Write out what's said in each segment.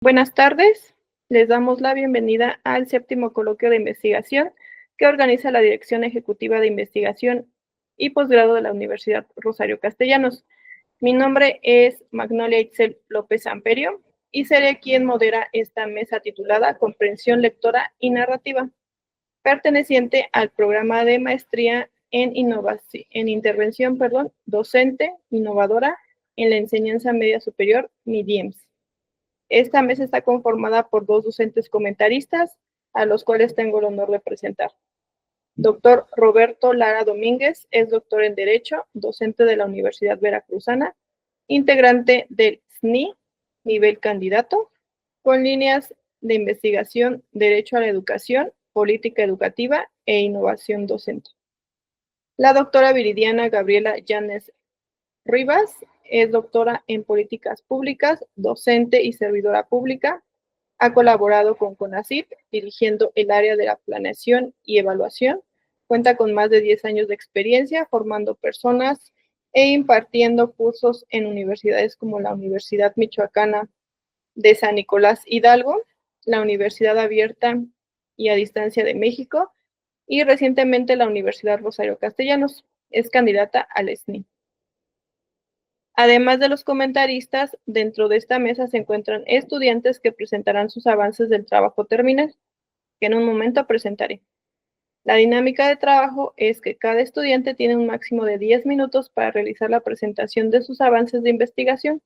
Buenas tardes, les damos la bienvenida al séptimo coloquio de investigación que organiza la Dirección Ejecutiva de Investigación y Posgrado de la Universidad Rosario Castellanos. Mi nombre es Magnolia Itzel López Amperio y seré quien modera esta mesa titulada Comprensión Lectora y Narrativa, perteneciente al programa de maestría en intervención docente innovadora en la enseñanza media superior, MIDIEMS. Esta mesa está conformada por dos docentes comentaristas, a los cuales tengo el honor de presentar. Doctor Roberto Lara Domínguez es doctor en Derecho, docente de la Universidad Veracruzana, integrante del SNI, nivel candidato, con líneas de investigación, Derecho a la Educación, Política Educativa e Innovación Docente. La doctora Viridiana Gabriela Llanes Rivas es doctora en Políticas Públicas, docente y servidora pública. Ha colaborado con CONACYT, dirigiendo el área de la planeación y evaluación. Cuenta con más de 10 años de experiencia formando personas e impartiendo cursos en universidades como la Universidad Michoacana de San Nicolás Hidalgo, la Universidad Abierta y a Distancia de México y recientemente la Universidad Rosario Castellanos. Es candidata al SNI. Además de los comentaristas, dentro de esta mesa se encuentran estudiantes que presentarán sus avances del trabajo terminal, que en un momento presentaré. La dinámica de trabajo es que cada estudiante tiene un máximo de 10 minutos para realizar la presentación de sus avances de investigación.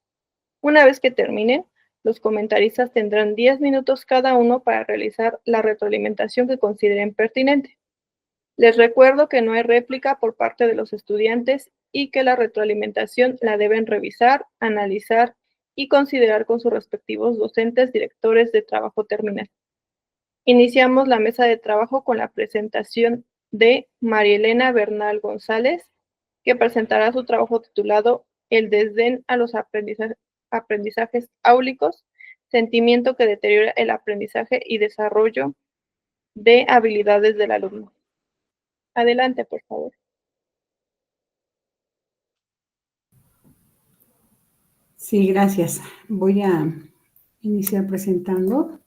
Una vez que terminen, los comentaristas tendrán 10 minutos cada uno para realizar la retroalimentación que consideren pertinente. Les recuerdo que no hay réplica por parte de los estudiantes y que la retroalimentación la deben revisar, analizar y considerar con sus respectivos docentes, directores de trabajo terminal. Iniciamos la mesa de trabajo con la presentación de María Elena Bernal González, que presentará su trabajo titulado El desdén a los aprendizajes áulicos, sentimiento que deteriora el aprendizaje y desarrollo de habilidades del alumno. Adelante, por favor. Sí, gracias. Voy a iniciar presentando.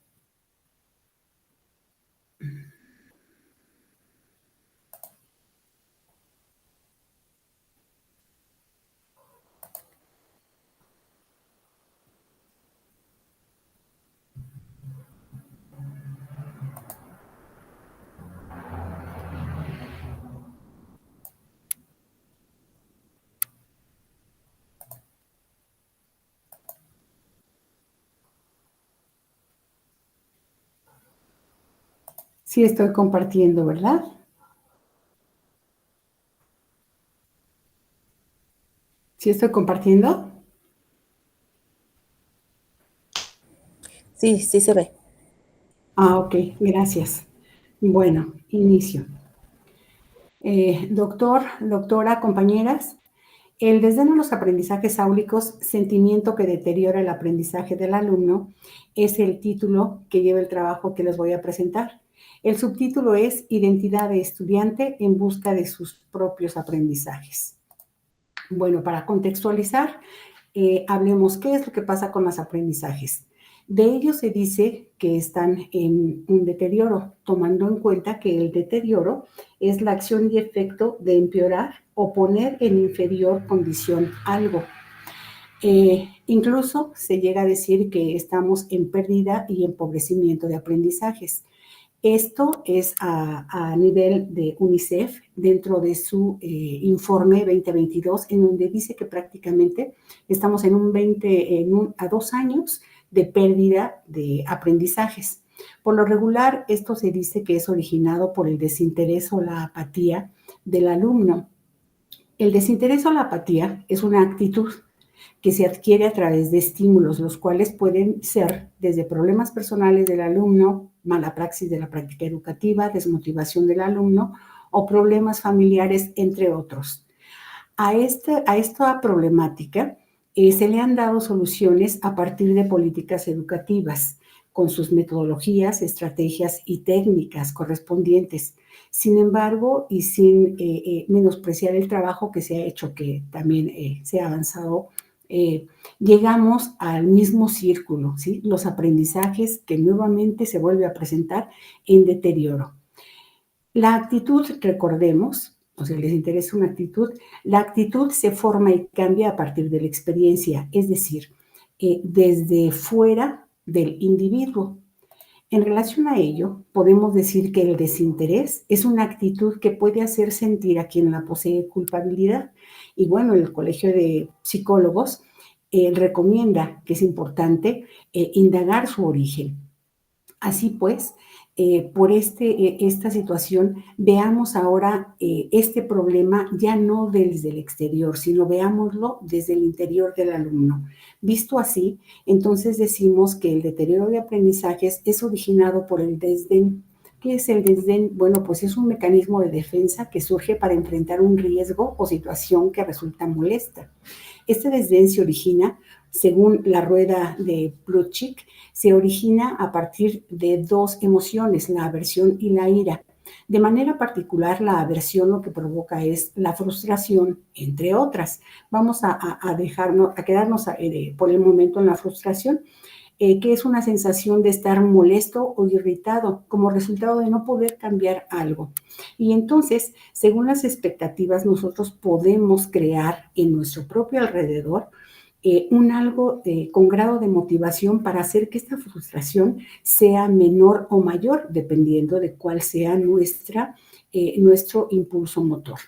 Sí, estoy compartiendo, ¿verdad? ¿Sí estoy compartiendo? Sí, sí se ve. Ok, gracias. Bueno, inicio. Doctora, compañeras, el desdén a los aprendizajes áulicos, sentimiento que deteriora el aprendizaje del alumno, es el título que lleva el trabajo que les voy a presentar. El subtítulo es Identidad de estudiante en busca de sus propios aprendizajes. Bueno, para contextualizar, hablemos qué es lo que pasa con los aprendizajes. De ellos se dice que están en un deterioro, tomando en cuenta que el deterioro es la acción y efecto de empeorar o poner en inferior condición algo. Incluso se llega a decir que estamos en pérdida y empobrecimiento de aprendizajes. Esto es a nivel de UNICEF dentro de su informe 2022, en donde dice que prácticamente estamos a 2 años de pérdida de aprendizajes. Por lo regular, esto se dice que es originado por el desinterés o la apatía del alumno. El desinterés o la apatía es una actitud que se adquiere a través de estímulos, los cuales pueden ser desde problemas personales del alumno, mala praxis de la práctica educativa, desmotivación del alumno o problemas familiares, entre otros. A esta problemática se le han dado soluciones a partir de políticas educativas, con sus metodologías, estrategias y técnicas correspondientes. Sin embargo, y sin menospreciar el trabajo que se ha hecho, que también se ha avanzado llegamos al mismo círculo, ¿sí? Los aprendizajes que nuevamente se vuelve a presentar en deterioro. La actitud, recordemos, o sea, les interesa una actitud, la actitud se forma y cambia a partir de la experiencia, es decir, desde fuera del individuo. En relación a ello, podemos decir que el desinterés es una actitud que puede hacer sentir a quien la posee culpabilidad. Y bueno, el Colegio de Psicólogos recomienda que es importante indagar su origen. Así pues, por esta situación, veamos ahora este problema ya no desde el exterior, sino veámoslo desde el interior del alumno. Visto así, entonces decimos que el deterioro de aprendizajes es originado por el desdén. ¿Qué es el desdén? Bueno, pues es un mecanismo de defensa que surge para enfrentar un riesgo o situación que resulta molesta. Este desdén se origina, según la rueda de Plutchik, se origina a partir de dos emociones, la aversión y la ira. De manera particular, la aversión lo que provoca es la frustración, entre otras. Vamos a quedarnos por el momento en la frustración, que es una sensación de estar molesto o irritado como resultado de no poder cambiar algo. Y entonces, según las expectativas, nosotros podemos crear en nuestro propio alrededor un algo con grado de motivación para hacer que esta frustración sea menor o mayor, dependiendo de cuál sea nuestro impulso motor.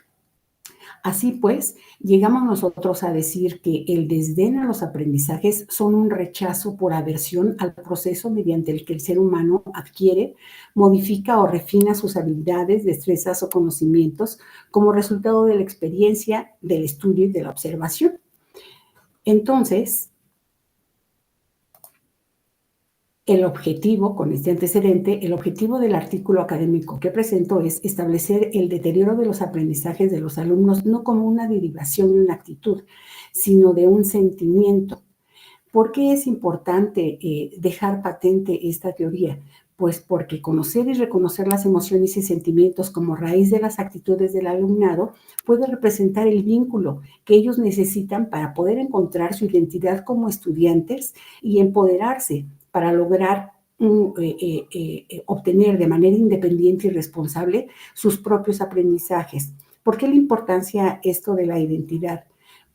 Así pues, llegamos nosotros a decir que el desdén a los aprendizajes son un rechazo por aversión al proceso mediante el que el ser humano adquiere, modifica o refina sus habilidades, destrezas o conocimientos como resultado de la experiencia, del estudio y de la observación. Entonces, el objetivo, con este antecedente, el objetivo del artículo académico que presento es establecer el deterioro de los aprendizajes de los alumnos no como una derivación de una actitud, sino de un sentimiento. ¿Por qué es importante dejar patente esta teoría? Pues porque conocer y reconocer las emociones y sentimientos como raíz de las actitudes del alumnado puede representar el vínculo que ellos necesitan para poder encontrar su identidad como estudiantes y empoderarse para lograr obtener de manera independiente y responsable sus propios aprendizajes. ¿Por qué la importancia esto de la identidad?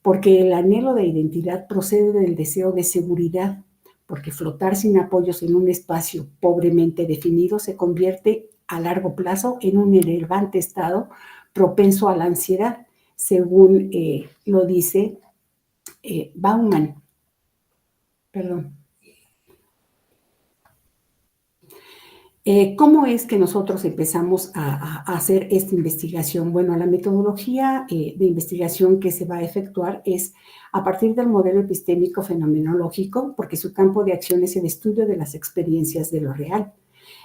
Porque el anhelo de identidad procede del deseo de seguridad, porque flotar sin apoyos en un espacio pobremente definido se convierte a largo plazo en un enervante estado propenso a la ansiedad, según lo dice Bauman. Perdón. ¿Cómo es que nosotros empezamos a hacer esta investigación? Bueno, la metodología de investigación que se va a efectuar es a partir del modelo epistémico fenomenológico, porque su campo de acción es el estudio de las experiencias de lo real,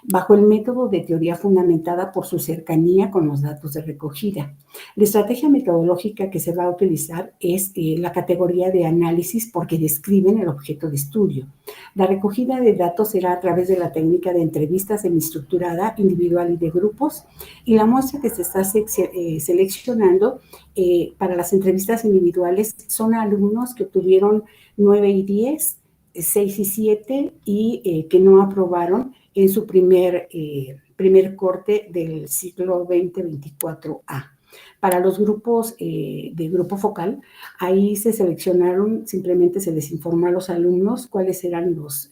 bajo el método de teoría fundamentada por su cercanía con los datos de recogida. La estrategia metodológica que se va a utilizar es la categoría de análisis porque describen el objeto de estudio. La recogida de datos será a través de la técnica de entrevistas semiestructurada, individual y de grupos, y la muestra que se está seleccionando para las entrevistas individuales son alumnos que obtuvieron 9 y 10, 6 y 7 y que no aprobaron en su primer corte del ciclo 2024A. Para los grupos de grupo focal, ahí se seleccionaron, simplemente se les informó a los alumnos cuáles eran los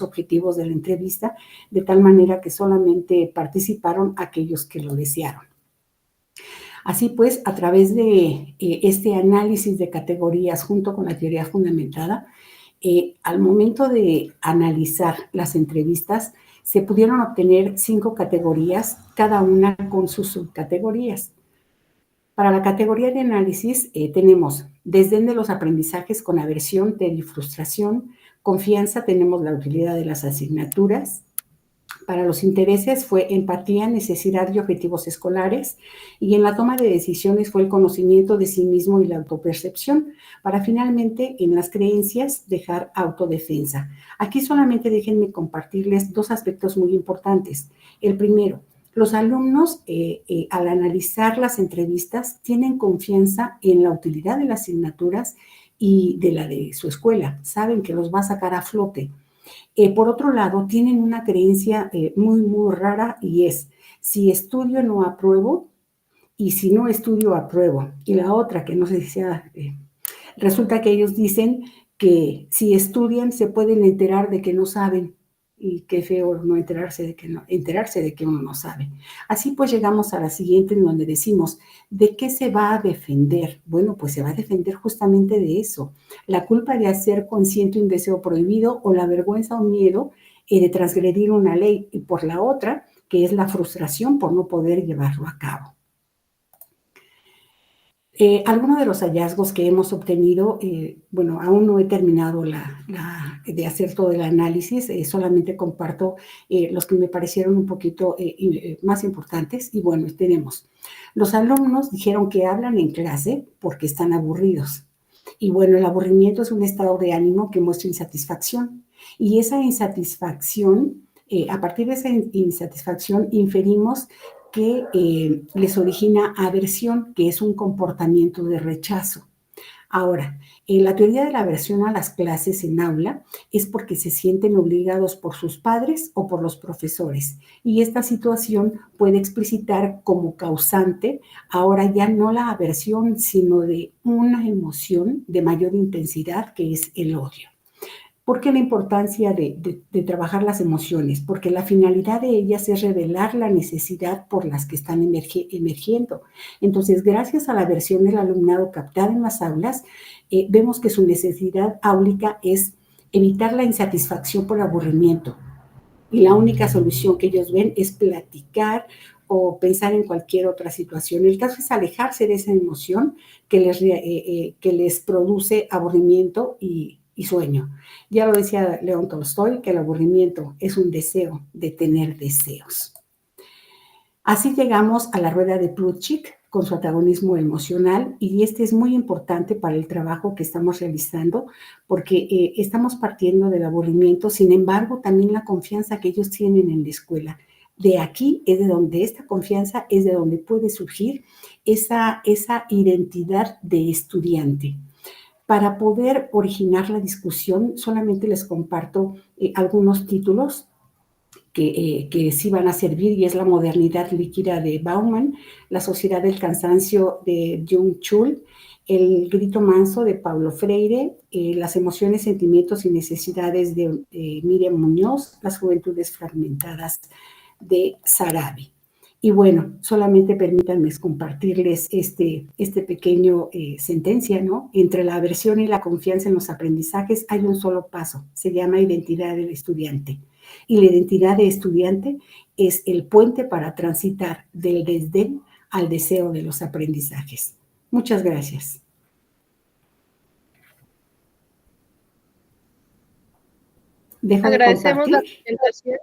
objetivos de la entrevista, de tal manera que solamente participaron aquellos que lo desearon. Así pues, a través de este análisis de categorías junto con la teoría fundamentada, al momento de analizar las entrevistas, se pudieron obtener 5 categorías, cada una con sus subcategorías. Para la categoría de análisis tenemos desdén de los aprendizajes con aversión, temor y frustración, confianza, tenemos la utilidad de las asignaturas. Para los intereses fue empatía, necesidad y objetivos escolares, y en la toma de decisiones fue el conocimiento de sí mismo y la autopercepción, para finalmente en las creencias dejar autodefensa. Aquí solamente déjenme compartirles 2 aspectos muy importantes. El primero, los alumnos al analizar las entrevistas tienen confianza en la utilidad de las asignaturas y de la de su escuela. Saben que los va a sacar a flote. Por otro lado, tienen una creencia muy, muy rara y es, si estudio no apruebo y si no estudio apruebo. Y la otra, que no sé si sea, resulta que ellos dicen que si estudian se pueden enterar de que no saben y qué feo no enterarse de que uno no sabe. Así pues llegamos a la siguiente en donde decimos, ¿de qué se va a defender? Bueno, pues se va a defender justamente de eso. La culpa de hacer consciente un deseo prohibido o la vergüenza o miedo de transgredir una ley y por la otra, que es la frustración por no poder llevarlo a cabo. Algunos de los hallazgos que hemos obtenido, bueno, aún no he terminado de hacer todo el análisis, solamente comparto los que me parecieron un poquito más importantes. Y bueno, tenemos, los alumnos dijeron que hablan en clase porque están aburridos. Y bueno, el aburrimiento es un estado de ánimo que muestra insatisfacción. Y esa insatisfacción, a partir de esa insatisfacción, inferimos que les origina aversión, que es un comportamiento de rechazo. Ahora, la teoría de la aversión a las clases en aula es porque se sienten obligados por sus padres o por los profesores. Y esta situación puede explicitar como causante ahora ya no la aversión, sino de una emoción de mayor intensidad que es el odio. ¿Por qué la importancia de trabajar las emociones? Porque la finalidad de ellas es revelar la necesidad por las que están emergiendo. Entonces, gracias a la versión del alumnado captada en las aulas, vemos que su necesidad áulica es evitar la insatisfacción por aburrimiento. Y la única solución que ellos ven es platicar o pensar en cualquier otra situación. El caso es alejarse de esa emoción que les produce aburrimiento y sueño. Ya lo decía León Tolstoy, que el aburrimiento es un deseo de tener deseos. Así llegamos a la rueda de Plutchik con su antagonismo emocional y este es muy importante para el trabajo que estamos realizando porque estamos partiendo del aburrimiento, sin embargo también la confianza que ellos tienen en la escuela. De aquí es de donde esta confianza es de donde puede surgir esa identidad de estudiante. Para poder originar la discusión, solamente les comparto algunos títulos que sí van a servir, y es La modernidad líquida de Bauman, La sociedad del cansancio de Byung-Chul, El grito manso de Paulo Freire, Las emociones, sentimientos y necesidades de Miriam Muñoz, Las juventudes fragmentadas de Sarabi. Y bueno, solamente permítanme compartirles este pequeño sentencia, ¿no? Entre la aversión y la confianza en los aprendizajes hay un solo paso, se llama identidad del estudiante. Y la identidad de estudiante es el puente para transitar del desdén al deseo de los aprendizajes. Muchas gracias. Dejo de Agradecemos la compartir. presentación.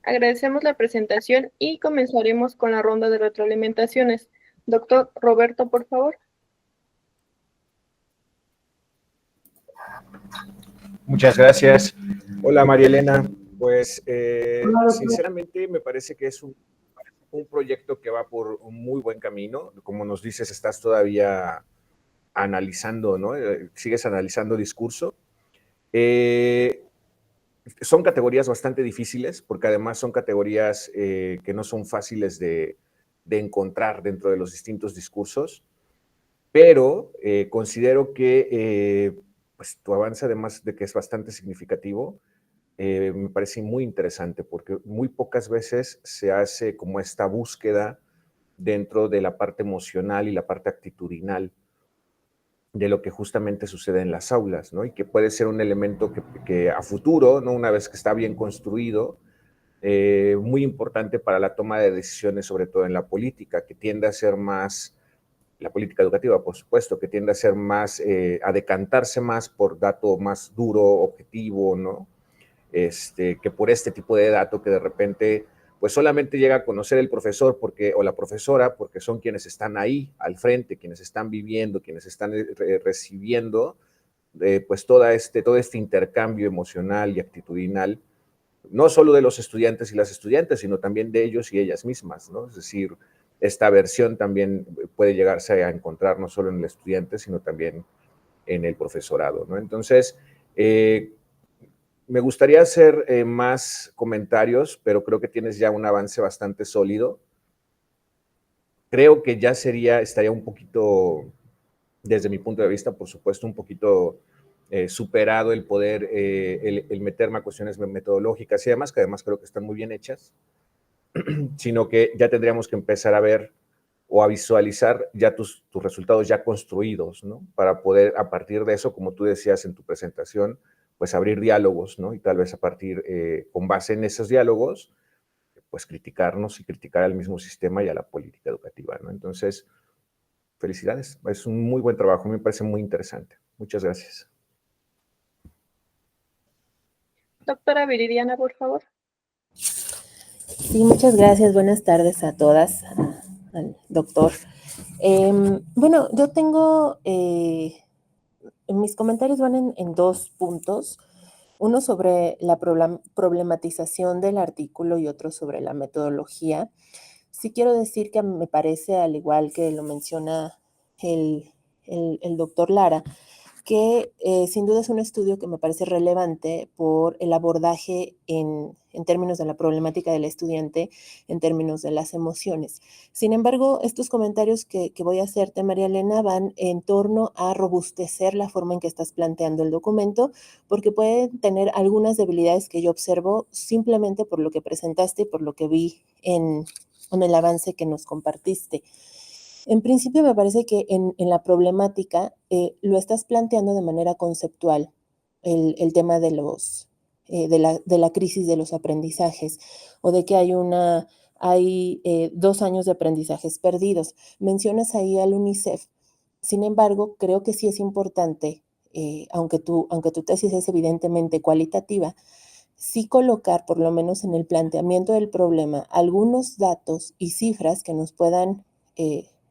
Agradecemos la presentación y comenzaremos con la ronda de retroalimentaciones. Doctor Roberto, por favor. Muchas gracias. Hola, María Elena. Pues sinceramente me parece que es un proyecto que va por un muy buen camino. Como nos dices, estás todavía analizando, ¿no? Sigues analizando discurso. Son categorías bastante difíciles, porque además son categorías que no son fáciles de encontrar dentro de los distintos discursos, pero considero que pues, tu avance, además de que es bastante significativo, me parece muy interesante, porque muy pocas veces se hace como esta búsqueda dentro de la parte emocional y la parte actitudinal de lo que justamente sucede en las aulas, ¿no? Y que puede ser un elemento que a futuro, ¿no? Una vez que está bien construido, muy importante para la toma de decisiones, sobre todo en la política, que tiende a ser más, la política educativa, por supuesto, que tiende a ser más, a decantarse más por dato más duro, objetivo, ¿no? Que por este tipo de dato que de repente pues solamente llega a conocer el profesor o la profesora porque son quienes están ahí al frente, quienes están viviendo, quienes están recibiendo pues todo este intercambio emocional y actitudinal, no solo de los estudiantes y las estudiantes, sino también de ellos y ellas mismas, ¿no? Es decir, esta aversión también puede llegarse a encontrar no solo en el estudiante, sino también en el profesorado, ¿no? Entonces, me gustaría hacer más comentarios, pero creo que tienes ya un avance bastante sólido. Creo que ya estaría un poquito, desde mi punto de vista, por supuesto, un poquito superado el poder, el meterme a cuestiones metodológicas y demás, que además creo que están muy bien hechas, sino que ya tendríamos que empezar a ver o a visualizar ya tus resultados ya construidos, ¿no? Para poder, a partir de eso, como tú decías en tu presentación, pues abrir diálogos, ¿no? Y tal vez a partir, con base en esos diálogos, pues criticarnos y criticar al mismo sistema y a la política educativa, ¿no? Entonces, felicidades, es un muy buen trabajo, me parece muy interesante. Muchas gracias. Doctora Viridiana, por favor. Sí, muchas gracias. Buenas tardes a todas, al doctor. Bueno, yo tengo, mis comentarios van en dos puntos. Uno sobre la problematización del artículo y otro sobre la metodología. Sí quiero decir que me parece, al igual que lo menciona el doctor Lara, que sin duda es un estudio que me parece relevante por el abordaje en términos de la problemática del estudiante, en términos de las emociones. Sin embargo, estos comentarios que voy a hacerte, María Elena, van en torno a robustecer la forma en que estás planteando el documento, porque pueden tener algunas debilidades que yo observo simplemente por lo que presentaste y por lo que vi en el avance que nos compartiste. En principio me parece que en la problemática lo estás planteando de manera conceptual, el tema de la crisis de los aprendizajes o de que hay 2 años de aprendizajes perdidos. Mencionas ahí al UNICEF. Sin embargo, creo que sí es importante, aunque tu tesis es evidentemente cualitativa, sí colocar, por lo menos en el planteamiento del problema, algunos datos y cifras que nos puedan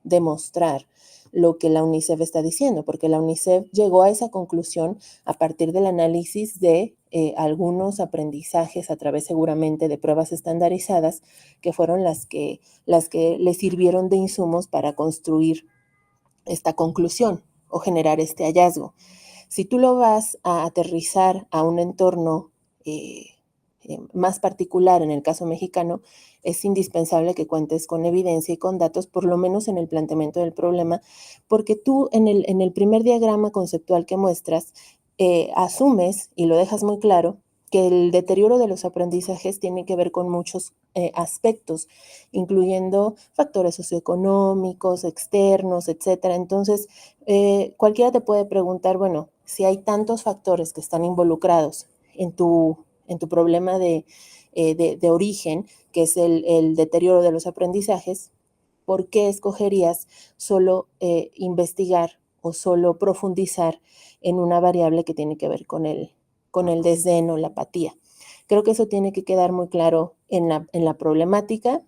demostrar lo que la UNICEF está diciendo, porque la UNICEF llegó a esa conclusión a partir del análisis de algunos aprendizajes a través seguramente de pruebas estandarizadas, que fueron las que le sirvieron de insumos para construir esta conclusión o generar este hallazgo. Si tú lo vas a aterrizar a un entorno más particular, en el caso mexicano, es indispensable que cuentes con evidencia y con datos, por lo menos en el planteamiento del problema, porque tú en el primer diagrama conceptual que muestras, asumes, y lo dejas muy claro, que el deterioro de los aprendizajes tiene que ver con muchos aspectos, incluyendo factores socioeconómicos, externos, etcétera. Entonces, cualquiera te puede preguntar, bueno, si hay tantos factores que están involucrados en tu problema de origen, que es el deterioro de los aprendizajes, ¿por qué escogerías solo investigar o solo profundizar en una variable que tiene que ver con el desdén o la apatía? Creo que eso tiene que quedar muy claro en la problemática.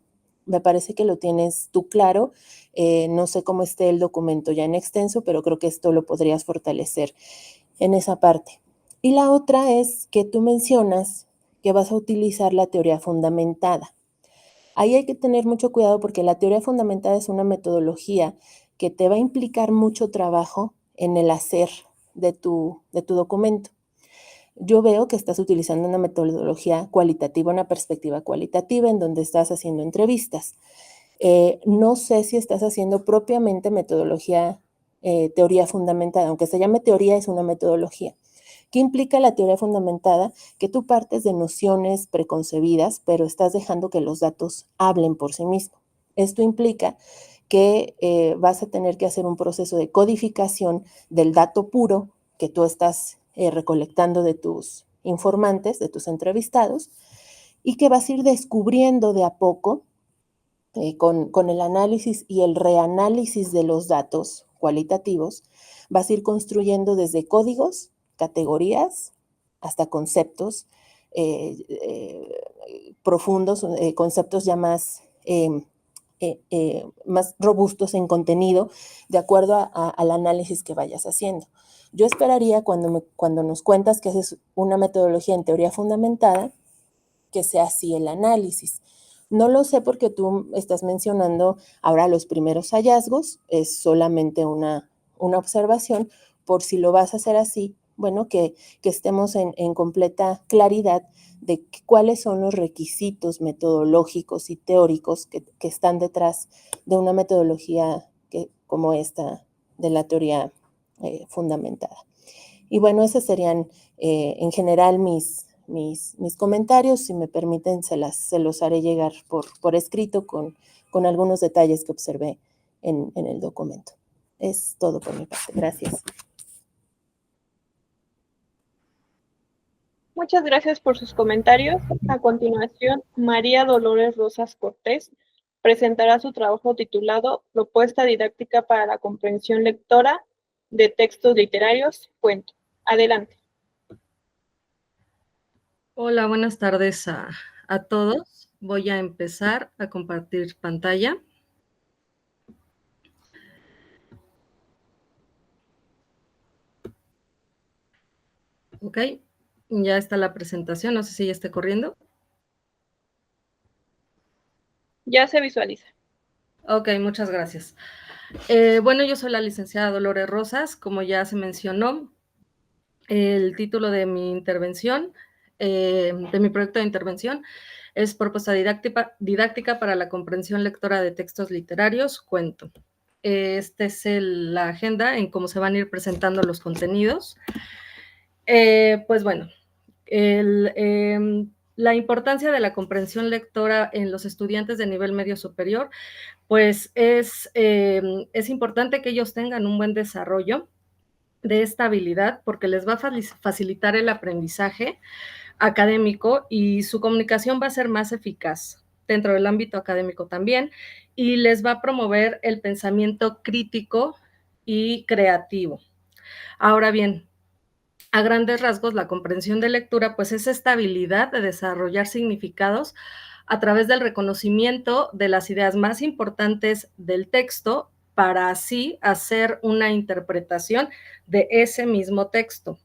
Me parece que lo tienes tú claro. No sé cómo esté el documento ya en extenso, pero creo que esto lo podrías fortalecer en esa parte. Y la otra es que tú mencionas que vas a utilizar la teoría fundamentada. Ahí hay que tener mucho cuidado porque la teoría fundamentada es una metodología que te va a implicar mucho trabajo en el hacer de tu documento. Yo veo que estás utilizando una metodología cualitativa, una perspectiva cualitativa en donde estás haciendo entrevistas. No sé si estás haciendo propiamente metodología, teoría fundamentada, aunque se llame teoría, es una metodología. ¿Qué implica la teoría fundamentada? Que tú partes de nociones preconcebidas, pero estás dejando que los datos hablen por sí mismos. Esto implica que vas a tener que hacer un proceso de codificación del dato puro que tú estás recolectando de tus informantes, de tus entrevistados, y que vas a ir descubriendo de a poco con el análisis y el reanálisis de los datos cualitativos, vas a ir construyendo desde códigos, categorías, hasta conceptos profundos, conceptos ya más robustos en contenido, de acuerdo al análisis que vayas haciendo. Yo esperaría cuando nos cuentas que es una metodología en teoría fundamentada, que sea así el análisis. No lo sé porque tú estás mencionando ahora los primeros hallazgos, es solamente una observación, por si lo vas a hacer así, bueno, que estemos en completa claridad de cuáles son los requisitos metodológicos y teóricos que están detrás de una metodología como esta de la teoría fundamentada. Y bueno, esos serían en general mis comentarios. Si me permiten, se los haré llegar por escrito con algunos detalles que observé en el documento. Es todo por mi parte. Gracias. Muchas gracias por sus comentarios. A continuación, María Dolores Rosas Cortés presentará su trabajo titulado Propuesta didáctica para la comprensión lectora de textos literarios, cuento. Adelante. Hola, buenas tardes a todos. Voy a empezar a compartir pantalla. Ok, ya está la presentación, no sé si ya esté corriendo. Ya se visualiza. Ok, muchas gracias. Bueno, yo soy la licenciada Dolores Rosas, como ya se mencionó, el título de mi intervención, de mi proyecto de intervención, es Propuesta didáctica para la comprensión lectora de textos literarios, cuento. Esta es la agenda en cómo se van a ir presentando los contenidos. Pues bueno, la importancia de la comprensión lectora en los estudiantes de nivel medio superior, pues es importante que ellos tengan un buen desarrollo de esta habilidad porque les va a facilitar el aprendizaje académico y su comunicación va a ser más eficaz dentro del ámbito académico también y les va a promover el pensamiento crítico y creativo. Ahora bien, a grandes rasgos, la comprensión de lectura, pues es esta habilidad de desarrollar significados a través del reconocimiento de las ideas más importantes del texto para así hacer una interpretación de ese mismo texto.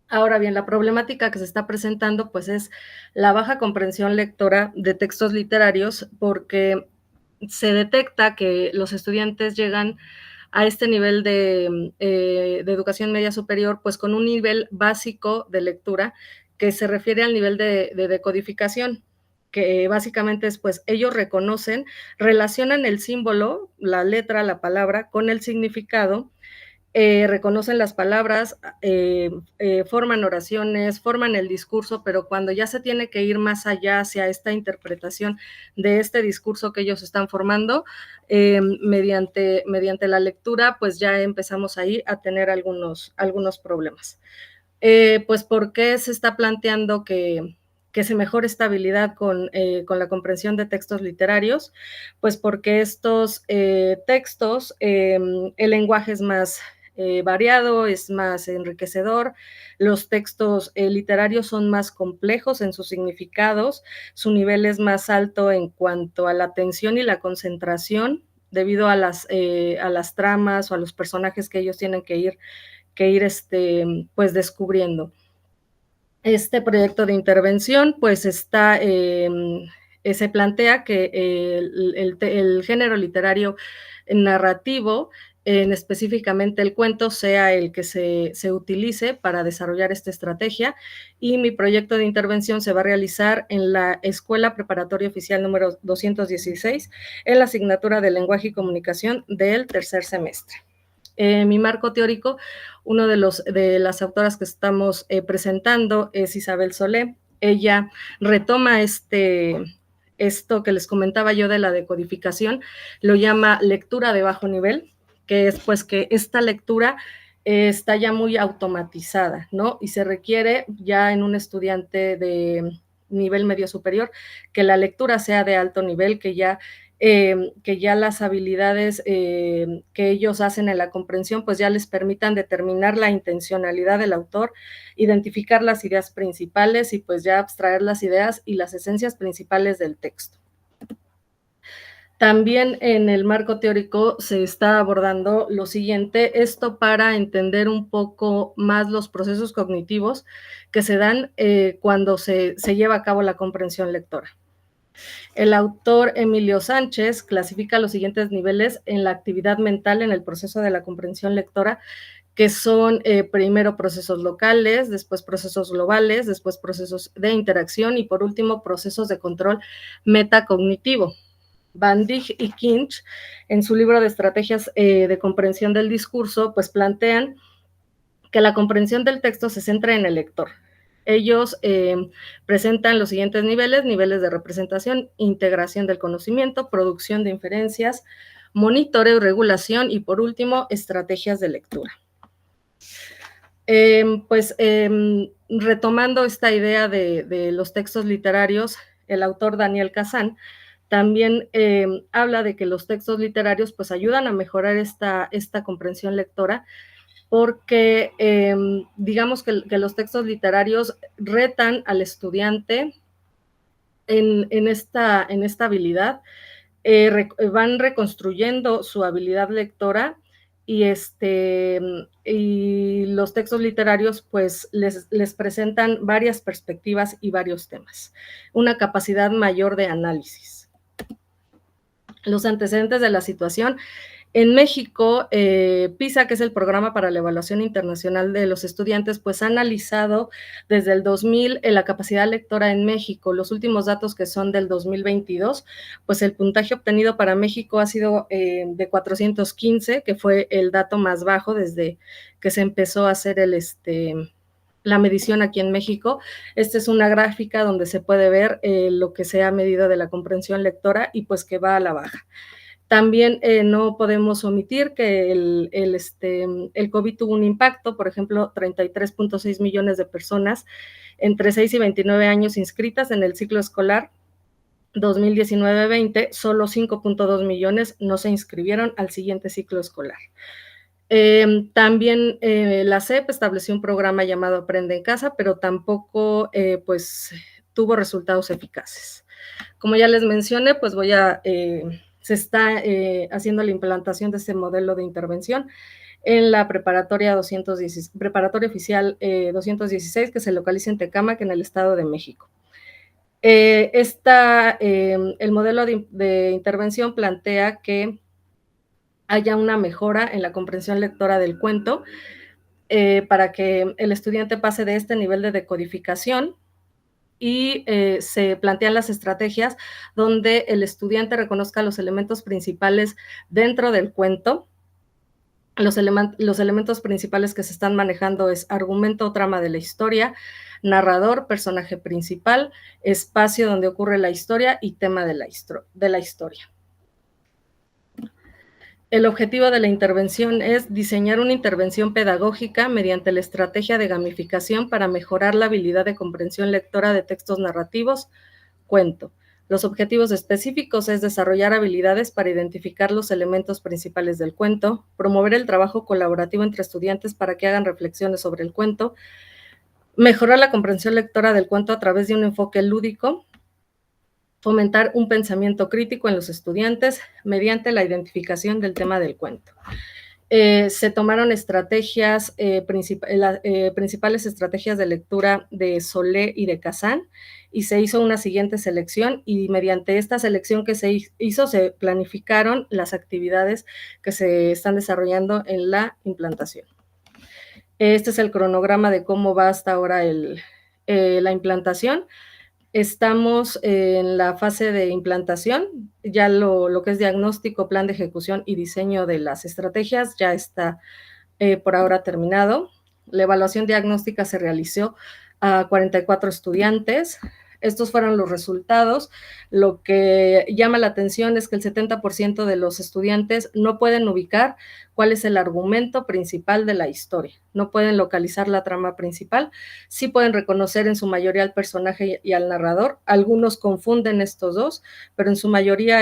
Ahora bien, la problemática que se está presentando, pues es la baja comprensión lectora de textos literarios porque se detecta que los estudiantes llegan a este nivel de educación media superior, pues con un nivel básico de lectura que se refiere al nivel de decodificación, que básicamente es, pues, ellos reconocen, relacionan el símbolo, la letra, la palabra, con el significado, reconocen las palabras, forman oraciones, forman el discurso, pero cuando ya se tiene que ir más allá hacia esta interpretación de este discurso que ellos están formando, mediante la lectura, pues ya empezamos ahí a tener algunos problemas. Pues, ¿por qué se está planteando que se mejore esta habilidad con la comprensión de textos literarios? Pues porque estos textos, el lenguaje es más variado, es más enriquecedor, los textos literarios son más complejos en sus significados, su nivel es más alto en cuanto a la atención y la concentración debido a las tramas o a los personajes que ellos tienen que ir pues descubriendo. Este proyecto de intervención pues se plantea que el género literario narrativo, específicamente el cuento, sea el que se utilice para desarrollar esta estrategia y mi proyecto de intervención se va a realizar en la Escuela Preparatoria Oficial número 216 en la asignatura de Lenguaje y Comunicación del tercer semestre. Mi marco teórico, uno de las autoras que estamos presentando es Isabel Solé. Ella retoma esto que les comentaba yo de la decodificación, lo llama lectura de bajo nivel, que es pues que esta lectura está ya muy automatizada, ¿no? Y se requiere ya en un estudiante de nivel medio superior que la lectura sea de alto nivel, que ya las habilidades que ellos hacen en la comprensión, pues ya les permitan determinar la intencionalidad del autor, identificar las ideas principales y pues ya abstraer las ideas y las esencias principales del texto. También en el marco teórico se está abordando lo siguiente, esto para entender un poco más los procesos cognitivos que se dan cuando se lleva a cabo la comprensión lectora. El autor Emilio Sánchez clasifica los siguientes niveles en la actividad mental en el proceso de la comprensión lectora, que son primero procesos locales, después procesos globales, después procesos de interacción y por último procesos de control metacognitivo. Van Dijk y Kinch, en su libro de estrategias de comprensión del discurso, pues plantean que la comprensión del texto se centra en el lector. Ellos presentan los siguientes niveles de representación, integración del conocimiento, producción de inferencias, monitoreo y regulación y por último, estrategias de lectura. Retomando esta idea de los textos literarios, el autor Daniel Kazan también habla de que los textos literarios pues ayudan a mejorar esta comprensión lectora, porque digamos que los textos literarios retan al estudiante en esta habilidad, van reconstruyendo su habilidad lectora y los textos literarios pues les presentan varias perspectivas y varios temas, una capacidad mayor de análisis. Los antecedentes de la situación. En México, PISA, que es el Programa para la Evaluación Internacional de los Estudiantes, pues ha analizado desde el 2000 la capacidad lectora en México. Los últimos datos, que son del 2022, pues el puntaje obtenido para México ha sido de 415, que fue el dato más bajo desde que se empezó a hacer la medición aquí en México. Esta es una gráfica donde se puede ver lo que se ha medido de la comprensión lectora y pues que va a la baja. También no podemos omitir que el COVID tuvo un impacto, por ejemplo, 33.6 millones de personas entre 6 y 29 años inscritas en el ciclo escolar 2019-20, solo 5.2 millones no se inscribieron al siguiente ciclo escolar. También la SEP estableció un programa llamado Aprende en Casa, pero tampoco pues tuvo resultados eficaces. Como ya les mencioné, pues se está haciendo la implantación de este modelo de intervención en la preparatoria oficial 216, que se localiza en Tecámac, en el Estado de México. El modelo de intervención plantea que haya una mejora en la comprensión lectora del cuento para que el estudiante pase de este nivel de decodificación, y se plantean las estrategias donde el estudiante reconozca los elementos principales dentro del cuento. Los elementos principales que se están manejando es argumento o trama de la historia, narrador, personaje principal, espacio donde ocurre la historia y tema de la historia. El objetivo de la intervención es diseñar una intervención pedagógica mediante la estrategia de gamificación para mejorar la habilidad de comprensión lectora de textos narrativos, cuento. Los objetivos específicos es desarrollar habilidades para identificar los elementos principales del cuento, promover el trabajo colaborativo entre estudiantes para que hagan reflexiones sobre el cuento, mejorar la comprensión lectora del cuento a través de un enfoque lúdico, fomentar un pensamiento crítico en los estudiantes mediante la identificación del tema del cuento. Se tomaron principales estrategias de lectura de Solé y de Kazan, y se hizo una siguiente selección, y mediante esta selección que se hizo, se planificaron las actividades que se están desarrollando en la implantación. Este es el cronograma de cómo va hasta ahora la implantación. Estamos en la fase de implantación, ya lo que es diagnóstico, plan de ejecución y diseño de las estrategias ya está por ahora terminado. La evaluación diagnóstica se realizó a 44 estudiantes. Estos fueron los resultados. Lo que llama la atención es que el 70% de los estudiantes no pueden ubicar cuál es el argumento principal de la historia, no pueden localizar la trama principal, sí pueden reconocer en su mayoría al personaje y al narrador. Algunos confunden estos dos, pero en su mayoría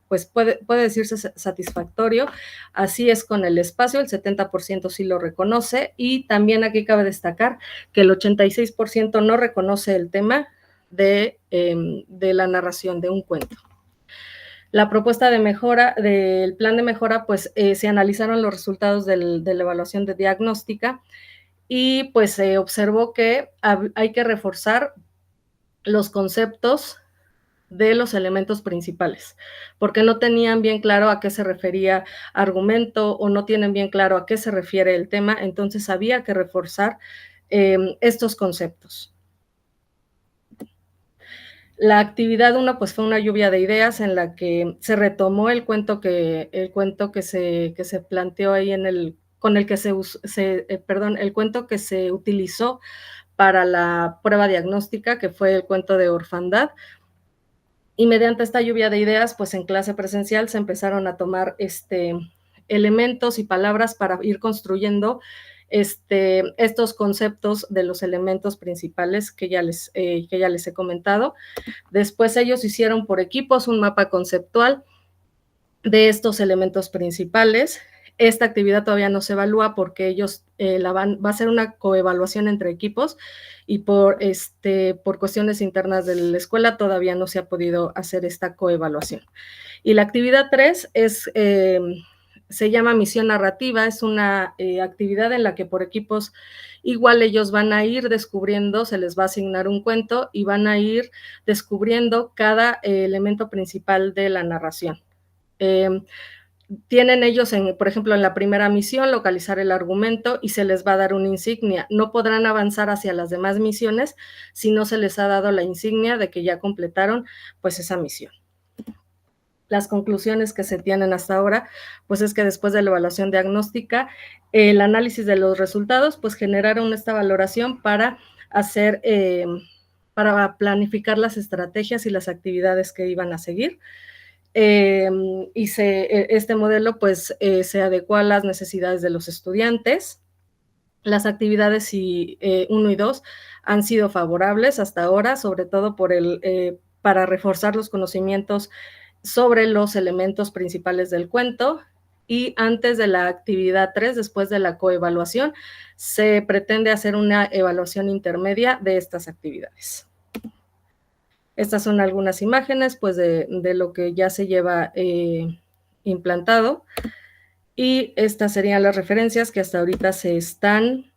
pues puede decirse satisfactorio. Así es con el espacio, el 70% sí lo reconoce, y también aquí cabe destacar que el 86% no reconoce el tema de la narración de un cuento. La propuesta de mejora, del plan de mejora, pues se analizaron los resultados de la evaluación de diagnóstica, y pues se observó que hay que reforzar los conceptos de los elementos principales, porque no tenían bien claro a qué se refería argumento o no tienen bien claro a qué se refiere el tema, entonces había que reforzar estos conceptos. La actividad 1 pues fue una lluvia de ideas en la que se retomó el cuento que se planteó ahí el cuento que se utilizó para la prueba diagnóstica, que fue el cuento de orfandad. Y mediante esta lluvia de ideas, pues en clase presencial se empezaron a tomar elementos y palabras para ir construyendo estos conceptos de los elementos principales que ya les he comentado. Después ellos hicieron por equipos un mapa conceptual de estos elementos principales. Esta actividad todavía no se evalúa porque ellos va a ser una coevaluación entre equipos y por cuestiones internas de la escuela todavía no se ha podido hacer esta coevaluación. Y la actividad 3 se llama misión narrativa, es una actividad en la que por equipos igual ellos van a ir descubriendo, se les va a asignar un cuento y van a ir descubriendo cada elemento principal de la narración. Tienen ellos, por ejemplo, en la primera misión, localizar el argumento y se les va a dar una insignia. No podrán avanzar hacia las demás misiones si no se les ha dado la insignia de que ya completaron pues esa misión. Las conclusiones que se tienen hasta ahora, pues es que después de la evaluación diagnóstica, el análisis de los resultados, pues generaron esta valoración para hacer, para planificar las estrategias y las actividades que iban a seguir. Este modelo pues se adecua a las necesidades de los estudiantes. Las actividades 1 y 2 han sido favorables hasta ahora, sobre todo para reforzar los conocimientos sobre los elementos principales del cuento, y antes de la actividad 3, después de la coevaluación, se pretende hacer una evaluación intermedia de estas actividades. Estas son algunas imágenes pues, de lo que ya se lleva implantado, y estas serían las referencias que hasta ahorita se están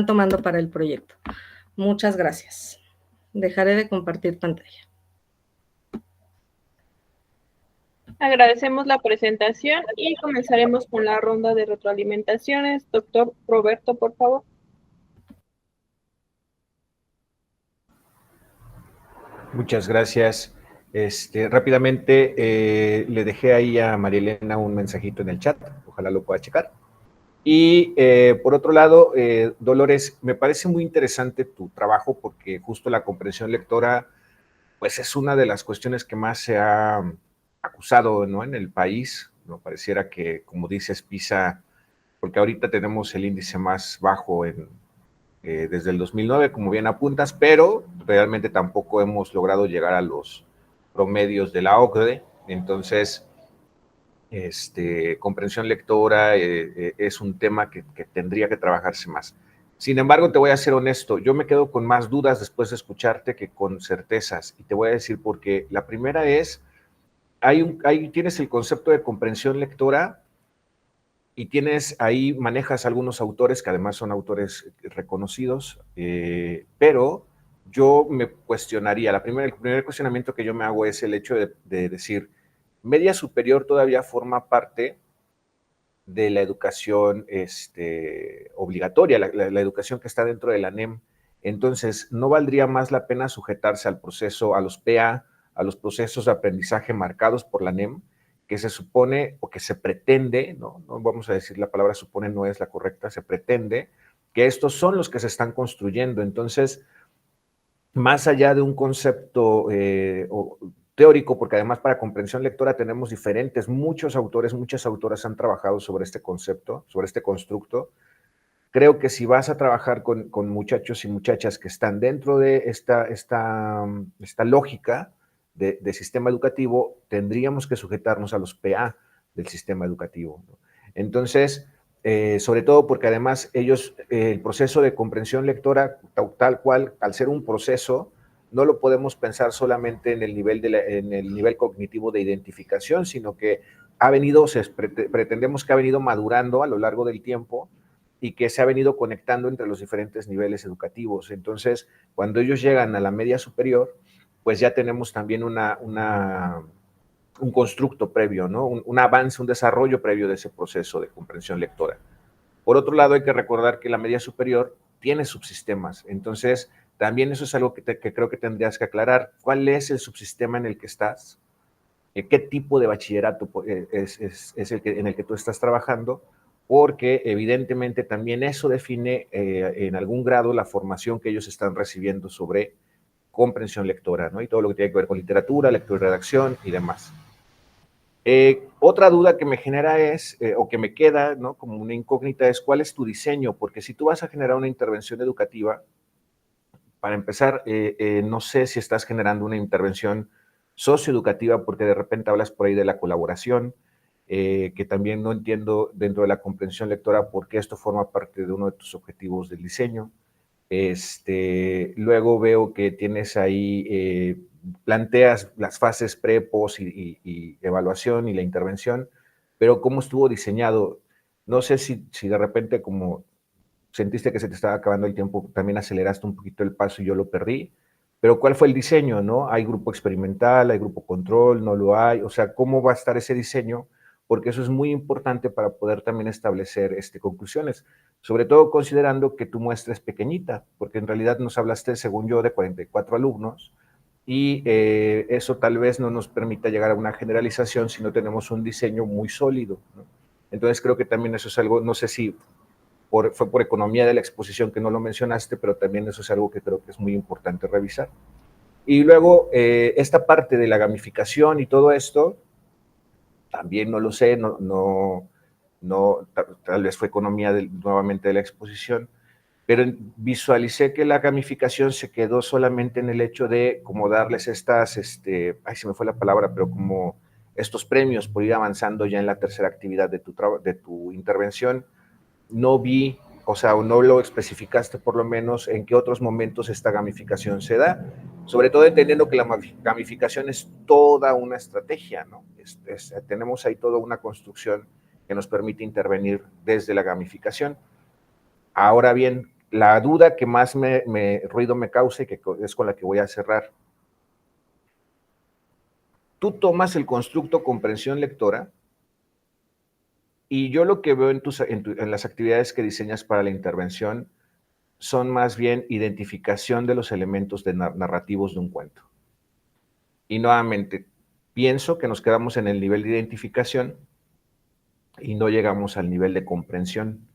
tomando para el proyecto. Muchas gracias. Dejaré de compartir pantalla. Agradecemos la presentación y comenzaremos con la ronda de retroalimentaciones. Doctor Roberto, por favor. Muchas gracias. Rápidamente le dejé ahí a María Elena un mensajito en el chat, ojalá lo pueda checar. Y por otro lado, Dolores, me parece muy interesante tu trabajo porque justo la comprensión lectora, pues es una de las cuestiones que más se ha acusado, ¿no?, en el país, ¿no? Pareciera que, como dices, PISA, porque ahorita tenemos el índice más bajo desde el 2009, como bien apuntas, pero realmente tampoco hemos logrado llegar a los promedios de la OCDE. Entonces, comprensión lectora es un tema que tendría que trabajarse más. Sin embargo, te voy a ser honesto, yo me quedo con más dudas después de escucharte que con certezas, y te voy a decir por qué. La primera es, ahí tienes el concepto de comprensión lectora, y manejas algunos autores que además son autores reconocidos, pero yo me cuestionaría, el primer cuestionamiento que yo me hago es el hecho de decir, media superior todavía forma parte de la educación obligatoria, la educación que está dentro de la NEM. Entonces, ¿no valdría más la pena sujetarse al proceso, a los PA, a los procesos de aprendizaje marcados por la NEM, que se supone o que se pretende, no vamos a decir la palabra supone, no es la correcta, se pretende que estos son los que se están construyendo? Entonces, más allá de un concepto teórico, porque además para comprensión lectora tenemos muchos autores, muchas autoras han trabajado sobre este concepto, sobre este constructo. Creo que si vas a trabajar con muchachos y muchachas que están dentro de esta lógica de sistema educativo, tendríamos que sujetarnos a los PA del sistema educativo, ¿no? Entonces, sobre todo porque además el proceso de comprensión lectora, tal cual, al ser un proceso, no lo podemos pensar solamente en el nivel cognitivo de identificación, sino que pretendemos que ha venido madurando a lo largo del tiempo, y que se ha venido conectando entre los diferentes niveles educativos. Entonces, cuando ellos llegan a la media superior, pues ya tenemos también un constructo previo, ¿no? Un avance, un desarrollo previo de ese proceso de comprensión lectora. Por otro lado, hay que recordar que la media superior tiene subsistemas. Entonces, también eso es algo que creo que tendrías que aclarar. ¿Cuál es el subsistema en el que estás? ¿Qué tipo de bachillerato es en el que tú estás trabajando? Porque evidentemente también eso define en algún grado la formación que ellos están recibiendo sobre comprensión lectora, ¿no? Y todo lo que tiene que ver con literatura, lectura y redacción y demás. Otra duda que me genera es, o que me queda, ¿no?, como una incógnita, es cuál es tu diseño, porque si tú vas a generar una intervención educativa, para empezar, no sé si estás generando una intervención socioeducativa, porque de repente hablas por ahí de la colaboración, que también no entiendo dentro de la comprensión lectora por qué esto forma parte de uno de tus objetivos del diseño. Luego veo que tienes ahí, planteas las fases pre, post y evaluación y la intervención, pero ¿cómo estuvo diseñado? No sé si de repente, como sentiste que se te estaba acabando el tiempo, también aceleraste un poquito el paso y yo lo perdí, pero ¿cuál fue el diseño, no? ¿Hay grupo experimental, hay grupo control, no lo hay? O sea, ¿cómo va a estar ese diseño? Porque eso es muy importante para poder también establecer conclusiones, sobre todo considerando que tu muestra es pequeñita, porque en realidad nos hablaste, según yo, de 44 alumnos, y eso tal vez no nos permita llegar a una generalización si no tenemos un diseño muy sólido, ¿no? Entonces creo que también eso es algo, no sé si fue por economía de la exposición que no lo mencionaste, pero también eso es algo que creo que es muy importante revisar. Y luego, esta parte de la gamificación y todo esto, también no lo sé, tal vez fue economía nuevamente de la exposición, pero visualicé que la gamificación se quedó solamente en el hecho de como darles estas, ay, se me fue la palabra, pero como estos premios por ir avanzando ya en la tercera actividad de tu intervención. No vi, o sea, no lo especificaste por lo menos en qué otros momentos esta gamificación se da, sobre todo entendiendo que la gamificación es toda una estrategia, ¿no? Tenemos ahí toda una construcción que nos permite intervenir desde la gamificación. Ahora bien, la duda que más ruido me causa y que es con la que voy a cerrar. Tú tomas el constructo comprensión lectora y yo lo que veo en las actividades que diseñas para la intervención son más bien identificación de los elementos narrativos de un cuento. Y nuevamente, pienso que nos quedamos en el nivel de identificación y no llegamos al nivel de comprensión,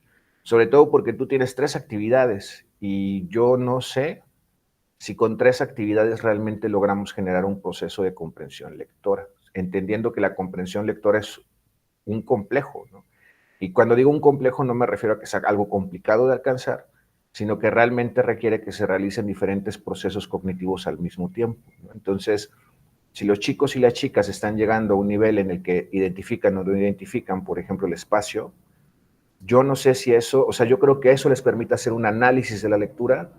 sobre todo porque tú tienes 3 actividades y yo no sé si con 3 actividades realmente logramos generar un proceso de comprensión lectora, entendiendo que la comprensión lectora es un complejo, ¿no? Y cuando digo un complejo no me refiero a que sea algo complicado de alcanzar, sino que realmente requiere que se realicen diferentes procesos cognitivos al mismo tiempo, ¿no? Entonces, si los chicos y las chicas están llegando a un nivel en el que identifican o no identifican, por ejemplo, el espacio, yo no sé si eso, o sea, yo creo que eso les permite hacer un análisis de la lectura,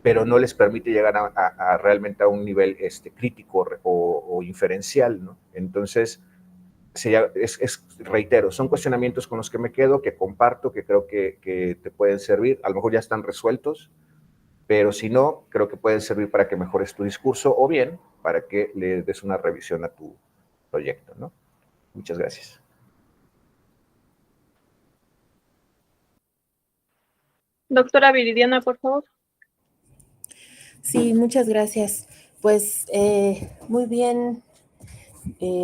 pero no les permite llegar a realmente a un nivel crítico o inferencial, ¿no? Entonces, reitero, son cuestionamientos con los que me quedo, que comparto, que creo que te pueden servir. A lo mejor ya están resueltos, pero si no, creo que pueden servir para que mejores tu discurso o bien para que le des una revisión a tu proyecto, ¿no? Muchas gracias. Doctora Viridiana, por favor. Sí, muchas gracias. Pues muy bien,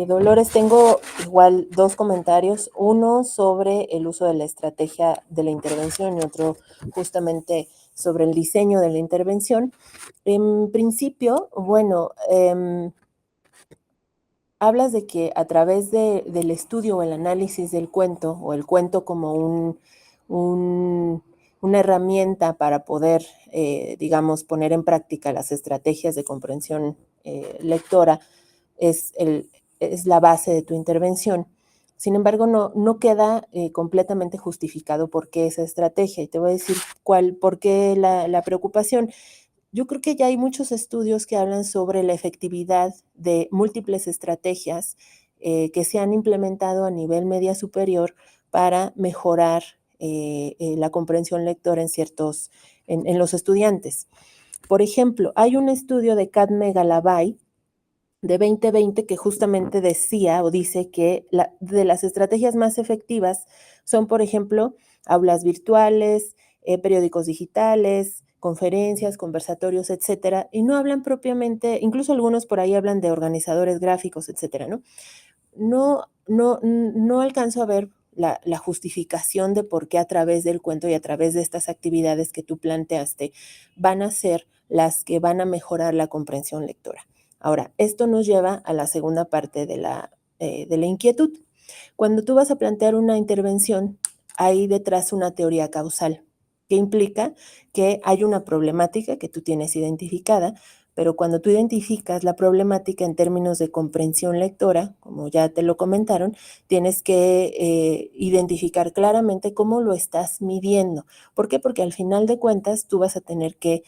Dolores, tengo igual 2 comentarios, uno sobre el uso de la estrategia de la intervención y otro justamente sobre el diseño de la intervención. En principio, bueno, hablas de que a través del estudio o el análisis del cuento, o el cuento como una herramienta para poder, digamos, poner en práctica las estrategias de comprensión lectora, es la base de tu intervención. Sin embargo, no queda completamente justificado por qué esa estrategia. Y te voy a decir por qué la preocupación. Yo creo que ya hay muchos estudios que hablan sobre la efectividad de múltiples estrategias que se han implementado a nivel media superior para mejorar la comprensión lectora en los estudiantes. Por ejemplo, hay un estudio de Cadme Galabay de 2020 que justamente decía o dice que de las estrategias más efectivas son, por ejemplo, aulas virtuales, periódicos digitales, conferencias, conversatorios, etcétera, y no hablan propiamente, incluso algunos por ahí hablan de organizadores gráficos, etcétera, ¿no? No alcanzo a ver la justificación de por qué a través del cuento y a través de estas actividades que tú planteaste van a ser las que van a mejorar la comprensión lectora. Ahora, esto nos lleva a la segunda parte de la inquietud. Cuando tú vas a plantear una intervención, hay detrás una teoría causal que implica que hay una problemática que tú tienes identificada, pero cuando tú identificas la problemática en términos de comprensión lectora, como ya te lo comentaron, tienes que identificar claramente cómo lo estás midiendo. ¿Por qué? Porque al final de cuentas tú vas a tener que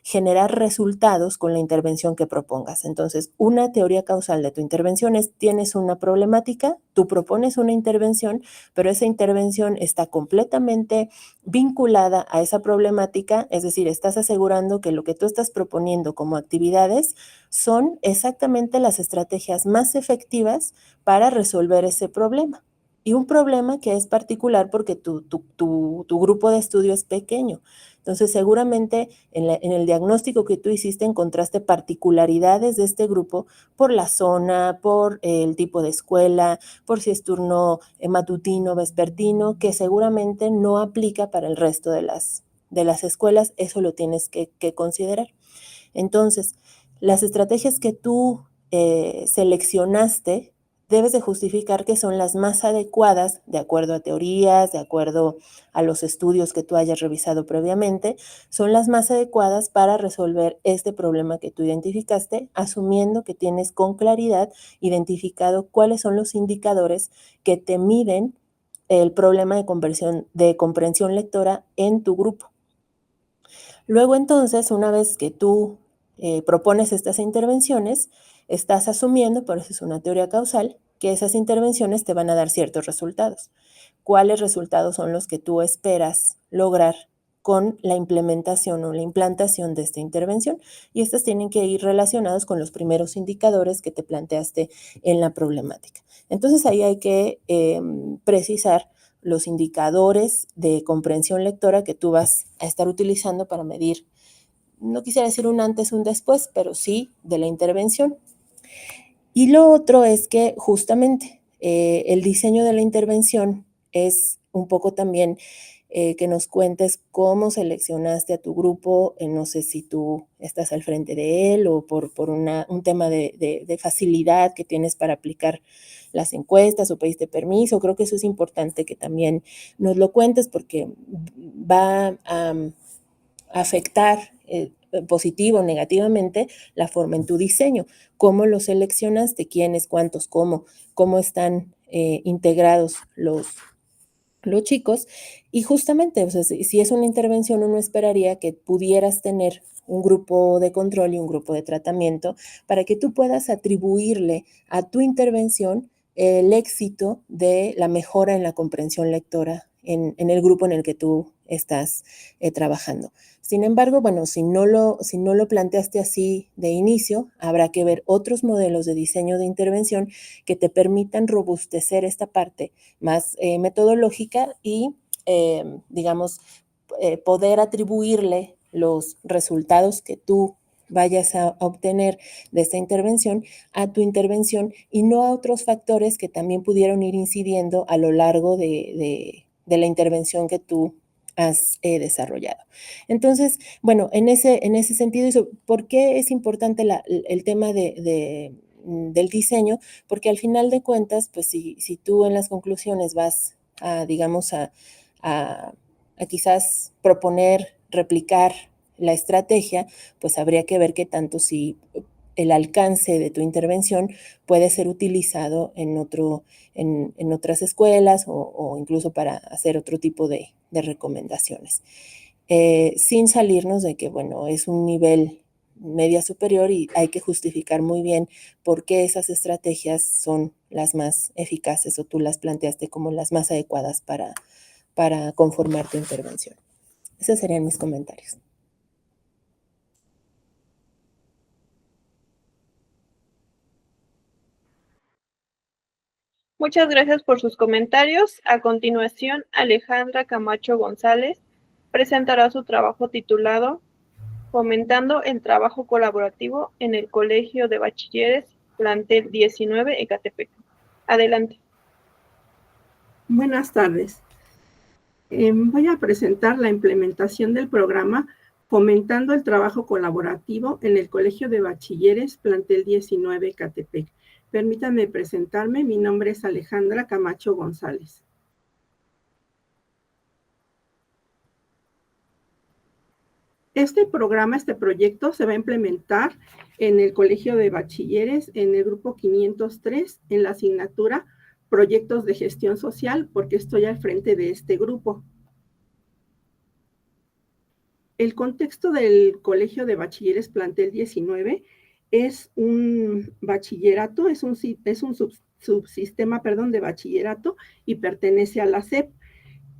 generar resultados con la intervención que propongas. Entonces, una teoría causal de tu intervención es: tienes una problemática, tú propones una intervención, pero esa intervención está completamente vinculada a esa problemática, es decir, estás asegurando que lo que tú estás proponiendo como actividades son exactamente las estrategias más efectivas para resolver ese problema. Y un problema que es particular porque tu grupo de estudio es pequeño. Entonces, seguramente en el diagnóstico que tú hiciste encontraste particularidades de este grupo por la zona, por el tipo de escuela, por si es turno matutino, vespertino, que seguramente no aplica para el resto de las escuelas. Eso lo tienes que considerar. Entonces, las estrategias que tú seleccionaste, debes de justificar que son las más adecuadas de acuerdo a teorías, de acuerdo a los estudios que tú hayas revisado previamente, son las más adecuadas para resolver este problema que tú identificaste, asumiendo que tienes con claridad identificado cuáles son los indicadores que te miden el problema de comprensión lectora en tu grupo. Luego, entonces, una vez que tú propones estas intervenciones, estás asumiendo, por eso es una teoría causal, que esas intervenciones te van a dar ciertos resultados. ¿Cuáles resultados son los que tú esperas lograr con la implementación o la implantación de esta intervención? Y estas tienen que ir relacionados con los primeros indicadores que te planteaste en la problemática. Entonces, ahí hay que precisar los indicadores de comprensión lectora que tú vas a estar utilizando para medir, no quisiera decir un antes, un después, pero sí de la intervención. Y lo otro es que justamente el diseño de la intervención es un poco también que nos cuentes cómo seleccionaste a tu grupo, no sé si tú estás al frente de él o por un tema de facilidad que tienes para aplicar las encuestas o pediste permiso. Creo que eso es importante que también nos lo cuentes porque va a afectar positivo o negativamente la forma en tu diseño. ¿Cómo lo seleccionaste? ¿Quiénes? ¿Cuántos? ¿Cómo están integrados los chicos? Y justamente, o sea, si es una intervención, uno esperaría que pudieras tener un grupo de control y un grupo de tratamiento para que tú puedas atribuirle a tu intervención el éxito de la mejora en la comprensión lectora en el grupo en el que tú estás trabajando. Sin embargo, bueno, si no lo planteaste así de inicio, habrá que ver otros modelos de diseño de intervención que te permitan robustecer esta parte más metodológica y, digamos, poder atribuirle los resultados que tú vayas a obtener de esta intervención a tu intervención y no a otros factores que también pudieron ir incidiendo a lo largo de la intervención que tú has desarrollado. Entonces, bueno, en ese sentido, ¿por qué es importante el tema del diseño? Porque al final de cuentas, pues si tú en las conclusiones vas a, digamos, a quizás proponer, replicar la estrategia, pues habría que ver qué tanto si el alcance de tu intervención puede ser utilizado en otras escuelas o incluso para hacer otro tipo de recomendaciones. Sin salirnos de que, bueno, es un nivel media superior y hay que justificar muy bien por qué esas estrategias son las más eficaces o tú las planteaste como las más adecuadas para conformar tu intervención. Esos serían mis comentarios. Muchas gracias por sus comentarios. A continuación, Alejandra Camacho González presentará su trabajo titulado Fomentando el trabajo colaborativo en el Colegio de Bachilleres, plantel 19, Ecatepec. Adelante. Buenas tardes. Voy a presentar la implementación del programa Fomentando el trabajo colaborativo en el Colegio de Bachilleres, plantel 19, Ecatepec. Permítanme presentarme, mi nombre es Alejandra Camacho González. Este proyecto se va a implementar en el Colegio de Bachilleres, en el grupo 503, en la asignatura Proyectos de Gestión Social, porque estoy al frente de este grupo. El contexto del Colegio de Bachilleres plantel 19 es un bachillerato, es un subsistema de bachillerato y pertenece a la SEP.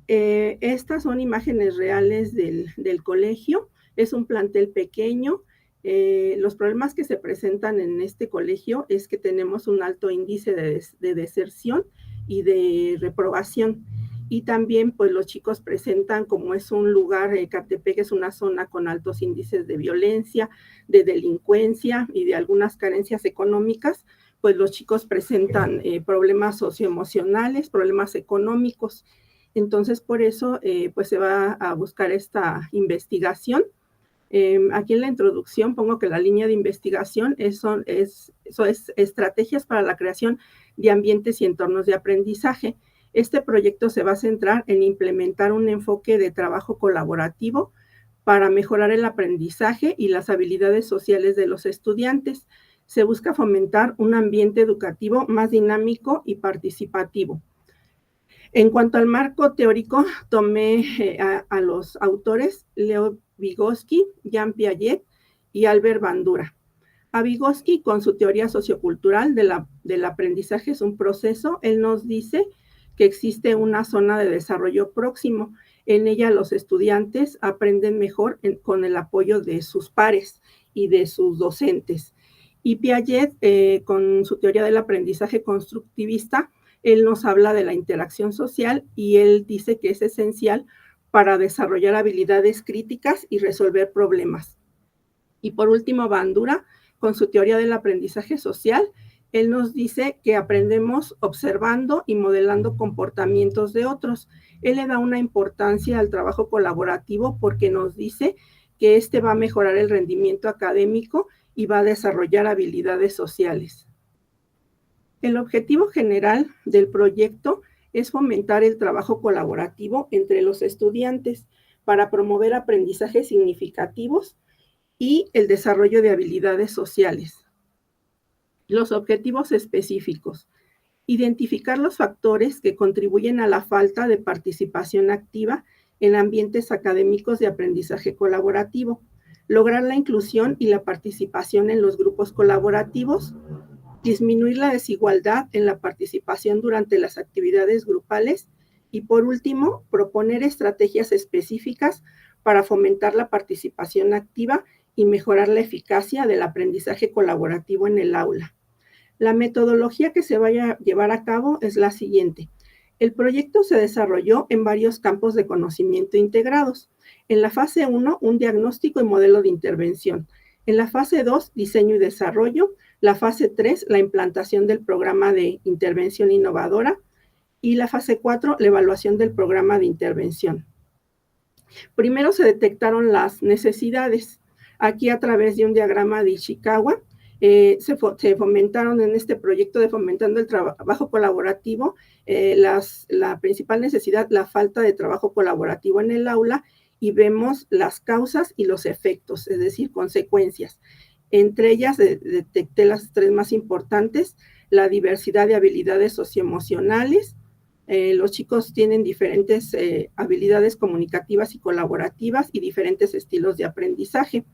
Estas son imágenes reales del colegio. Es un plantel pequeño. Los problemas que se presentan en este colegio es que tenemos un alto índice de deserción y de reprobación. Y también, pues, los chicos presentan, como es un lugar, Ecatepec es una zona con altos índices de violencia, de delincuencia y de algunas carencias económicas, pues los chicos presentan problemas socioemocionales, problemas económicos. Entonces, por eso, pues se va a buscar esta investigación. Aquí en la introducción pongo que la línea de investigación es estrategias para la creación de ambientes y entornos de aprendizaje. Este proyecto se va a centrar en implementar un enfoque de trabajo colaborativo para mejorar el aprendizaje y las habilidades sociales de los estudiantes. Se busca fomentar un ambiente educativo más dinámico y participativo. En cuanto al marco teórico, tomé a los autores Leo Vygotsky, Jean Piaget y Albert Bandura. A Vygotsky, con su teoría sociocultural del aprendizaje, es un proceso. Él nos dice que existe una zona de desarrollo próximo. En ella los estudiantes aprenden mejor con el apoyo de sus pares y de sus docentes. Y Piaget, con su teoría del aprendizaje constructivista, él nos habla de la interacción social y él dice que es esencial para desarrollar habilidades críticas y resolver problemas. Y por último, Bandura, con su teoría del aprendizaje social, él nos dice que aprendemos observando y modelando comportamientos de otros. Él le da una importancia al trabajo colaborativo porque nos dice que este va a mejorar el rendimiento académico y va a desarrollar habilidades sociales. El objetivo general del proyecto es fomentar el trabajo colaborativo entre los estudiantes para promover aprendizajes significativos y el desarrollo de habilidades sociales. Los objetivos específicos: identificar los factores que contribuyen a la falta de participación activa en ambientes académicos de aprendizaje colaborativo, lograr la inclusión y la participación en los grupos colaborativos, disminuir la desigualdad en la participación durante las actividades grupales y, por último, proponer estrategias específicas para fomentar la participación activa y mejorar la eficacia del aprendizaje colaborativo en el aula. La metodología que se vaya a llevar a cabo es la siguiente. El proyecto se desarrolló en varios campos de conocimiento integrados. En la fase 1, un diagnóstico y modelo de intervención. En la fase 2, diseño y desarrollo. La fase 3, la implantación del programa de intervención innovadora. Y la fase 4, la evaluación del programa de intervención. Primero se detectaron las necesidades. Aquí, a través de un diagrama de Ishikawa, se fomentaron en este proyecto de fomentando el trabajo colaborativo, la principal necesidad, la falta de trabajo colaborativo en el aula, y vemos las causas y los efectos, es decir, consecuencias. Entre ellas detecté las tres más importantes: la diversidad de habilidades socioemocionales. Los chicos tienen diferentes habilidades comunicativas y colaborativas y diferentes estilos de aprendizaje.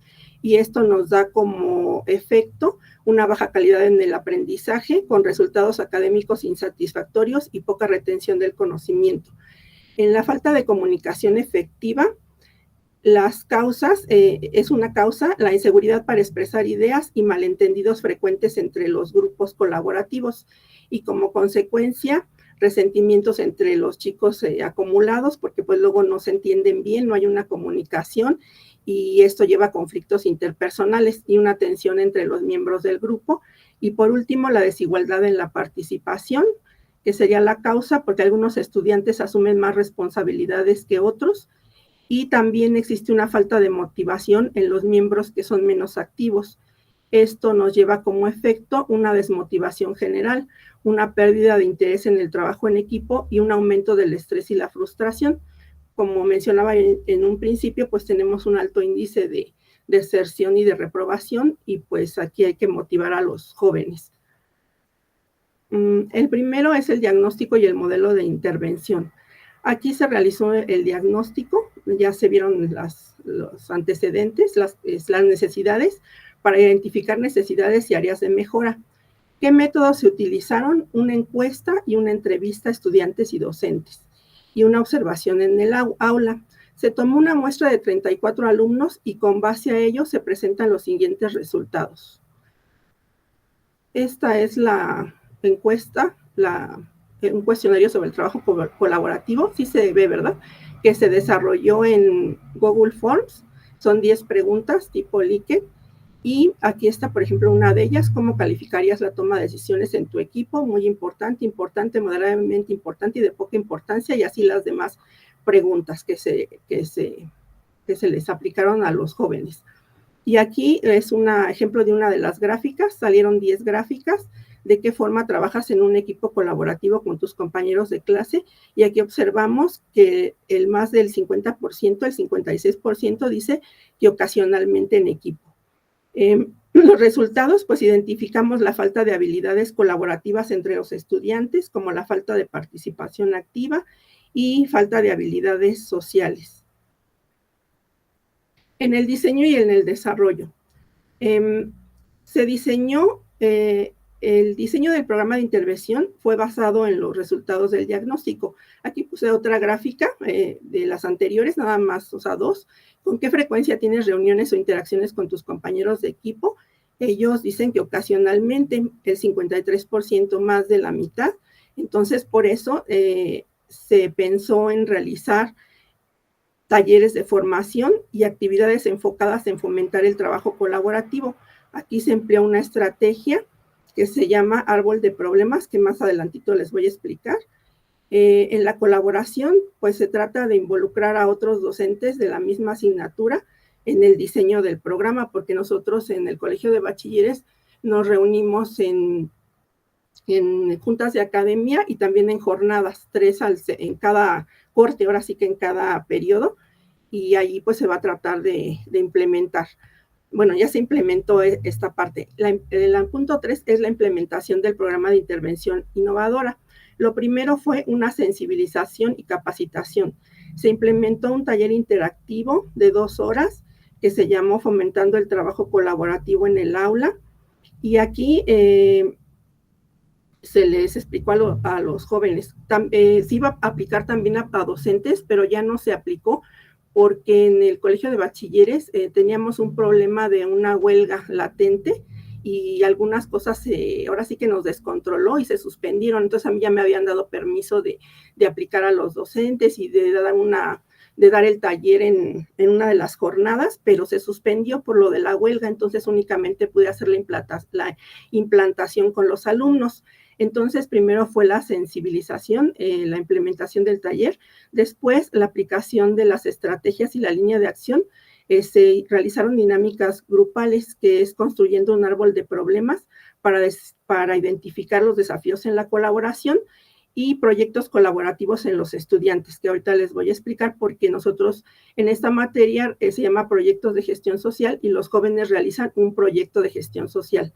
Y esto nos da como efecto una baja calidad en el aprendizaje, con resultados académicos insatisfactorios y poca retención del conocimiento. En la falta de comunicación efectiva, las causas, es una causa, la inseguridad para expresar ideas y malentendidos frecuentes entre los grupos colaborativos y como consecuencia, resentimientos entre los chicos acumulados porque pues luego no se entienden bien, no hay una comunicación y esto lleva a conflictos interpersonales y una tensión entre los miembros del grupo. Y por último, la desigualdad en la participación, que sería la causa porque algunos estudiantes asumen más responsabilidades que otros y también existe una falta de motivación en los miembros que son menos activos. Esto nos lleva como efecto una desmotivación general, una pérdida de interés en el trabajo en equipo y un aumento del estrés y la frustración. Como mencionaba en un principio, pues tenemos un alto índice de deserción y de reprobación y pues aquí hay que motivar a los jóvenes. El primero es el diagnóstico y el modelo de intervención. Aquí se realizó el diagnóstico, ya se vieron los antecedentes, las necesidades, para identificar necesidades y áreas de mejora. ¿Qué métodos se utilizaron? Una encuesta y una entrevista a estudiantes y docentes y una observación en el aula. Se tomó una muestra de 34 alumnos y con base a ello se presentan los siguientes resultados. Esta es la encuesta, un cuestionario sobre el trabajo colaborativo, sí se ve, ¿verdad? Que se desarrolló en Google Forms. Son 10 preguntas tipo Likert. Y aquí está, por ejemplo, una de ellas: ¿cómo calificarías la toma de decisiones en tu equipo? Muy importante, importante, moderadamente importante y de poca importancia, y así las demás preguntas que se les aplicaron a los jóvenes. Y aquí es un ejemplo de una de las gráficas, salieron 10 gráficas de qué forma trabajas en un equipo colaborativo con tus compañeros de clase, y aquí observamos que el más del 50%, el 56% dice que ocasionalmente en equipo. Los resultados, pues identificamos la falta de habilidades colaborativas entre los estudiantes, como la falta de participación activa y falta de habilidades sociales. En el diseño y en el desarrollo. Se diseñó, el diseño del programa de intervención fue basado en los resultados del diagnóstico. Aquí puse otra gráfica de las anteriores, nada más, o sea, 2. ¿Con qué frecuencia tienes reuniones o interacciones con tus compañeros de equipo? Ellos dicen que ocasionalmente, el 53%, más de la mitad. Entonces, por eso se pensó en realizar talleres de formación y actividades enfocadas en fomentar el trabajo colaborativo. Aquí se emplea una estrategia que se llama árbol de problemas, que más adelantito les voy a explicar. En la colaboración, pues se trata de involucrar a otros docentes de la misma asignatura en el diseño del programa, porque nosotros en el Colegio de Bachilleres nos reunimos en juntas de academia y también en jornadas, 3 en cada corte, ahora sí que en cada periodo, y ahí pues se va a tratar de implementar. Bueno, ya se implementó esta parte. El punto 3 es la implementación del programa de intervención innovadora. Lo primero fue una sensibilización y capacitación. Se implementó un taller interactivo de 2 horas que se llamó Fomentando el Trabajo Colaborativo en el Aula. Y aquí se les explicó a los jóvenes. Se iba a aplicar también a docentes, pero ya no se aplicó porque en el Colegio de Bachilleres teníamos un problema de una huelga latente y algunas cosas ahora sí que nos descontroló y se suspendieron. Entonces a mí ya me habían dado permiso de aplicar a los docentes y de dar el taller en una de las jornadas, pero se suspendió por lo de la huelga, entonces únicamente pude hacer la implantación con los alumnos. Entonces, primero fue la sensibilización, la implementación del taller, después la aplicación de las estrategias y la línea de acción. Se realizaron dinámicas grupales, que es construyendo un árbol de problemas para identificar los desafíos en la colaboración, y proyectos colaborativos en los estudiantes, que ahorita les voy a explicar porque nosotros en esta materia se llama proyectos de gestión social y los jóvenes realizan un proyecto de gestión social.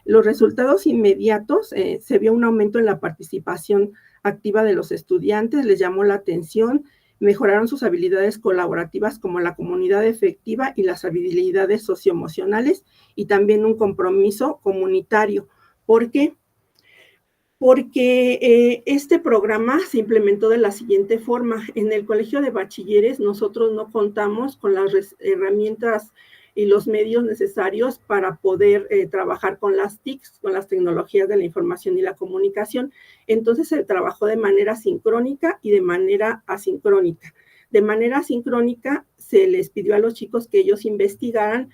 Los resultados inmediatos, se vio un aumento en la participación activa de los estudiantes, les llamó la atención, mejoraron sus habilidades colaborativas como la comunidad efectiva y las habilidades socioemocionales y también un compromiso comunitario. ¿Por qué? Porque este programa se implementó de la siguiente forma. En el Colegio de Bachilleres nosotros no contamos con las herramientas y los medios necesarios para poder trabajar con las TICs, con las tecnologías de la información y la comunicación. Entonces se trabajó de manera sincrónica y de manera asincrónica. De manera sincrónica se les pidió a los chicos que ellos investigaran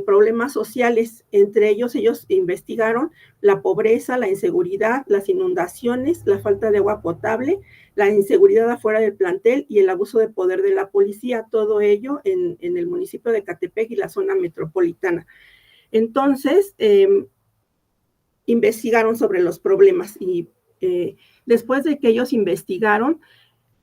problemas sociales. Entre ellos investigaron la pobreza, la inseguridad, las inundaciones, la falta de agua potable, la inseguridad afuera del plantel y el abuso de poder de la policía, todo ello en el municipio de Ecatepec y la zona metropolitana. Entonces, investigaron sobre los problemas y después de que ellos investigaron,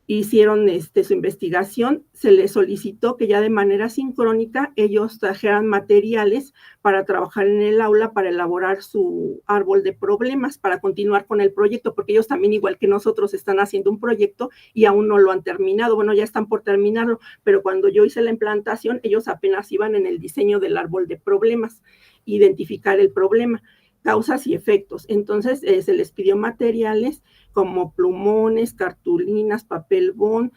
hicieron su investigación, se les solicitó que ya de manera sincrónica ellos trajeran materiales para trabajar en el aula, para elaborar su árbol de problemas, para continuar con el proyecto, porque ellos también, igual que nosotros, están haciendo un proyecto y aún no lo han terminado. Bueno, ya están por terminarlo, pero cuando yo hice la implantación, ellos apenas iban en el diseño del árbol de problemas, identificar el problema, causas y efectos. Entonces, se les pidió materiales como plumones, cartulinas, papel bond,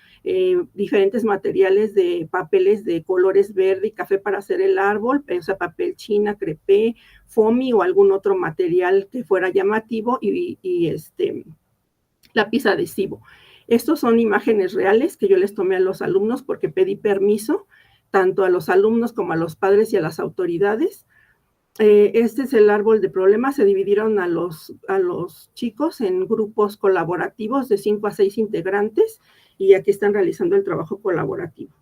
diferentes materiales de papeles de colores verde y café para hacer el árbol, o sea, papel china, crepé, foamy o algún otro material que fuera llamativo y lápiz adhesivo. Estos son imágenes reales que yo les tomé a los alumnos porque pedí permiso tanto a los alumnos como a los padres y a las autoridades. Este es el árbol de problemas. Se dividieron a los chicos en grupos colaborativos de 5 a 6 integrantes y aquí están realizando el trabajo colaborativo.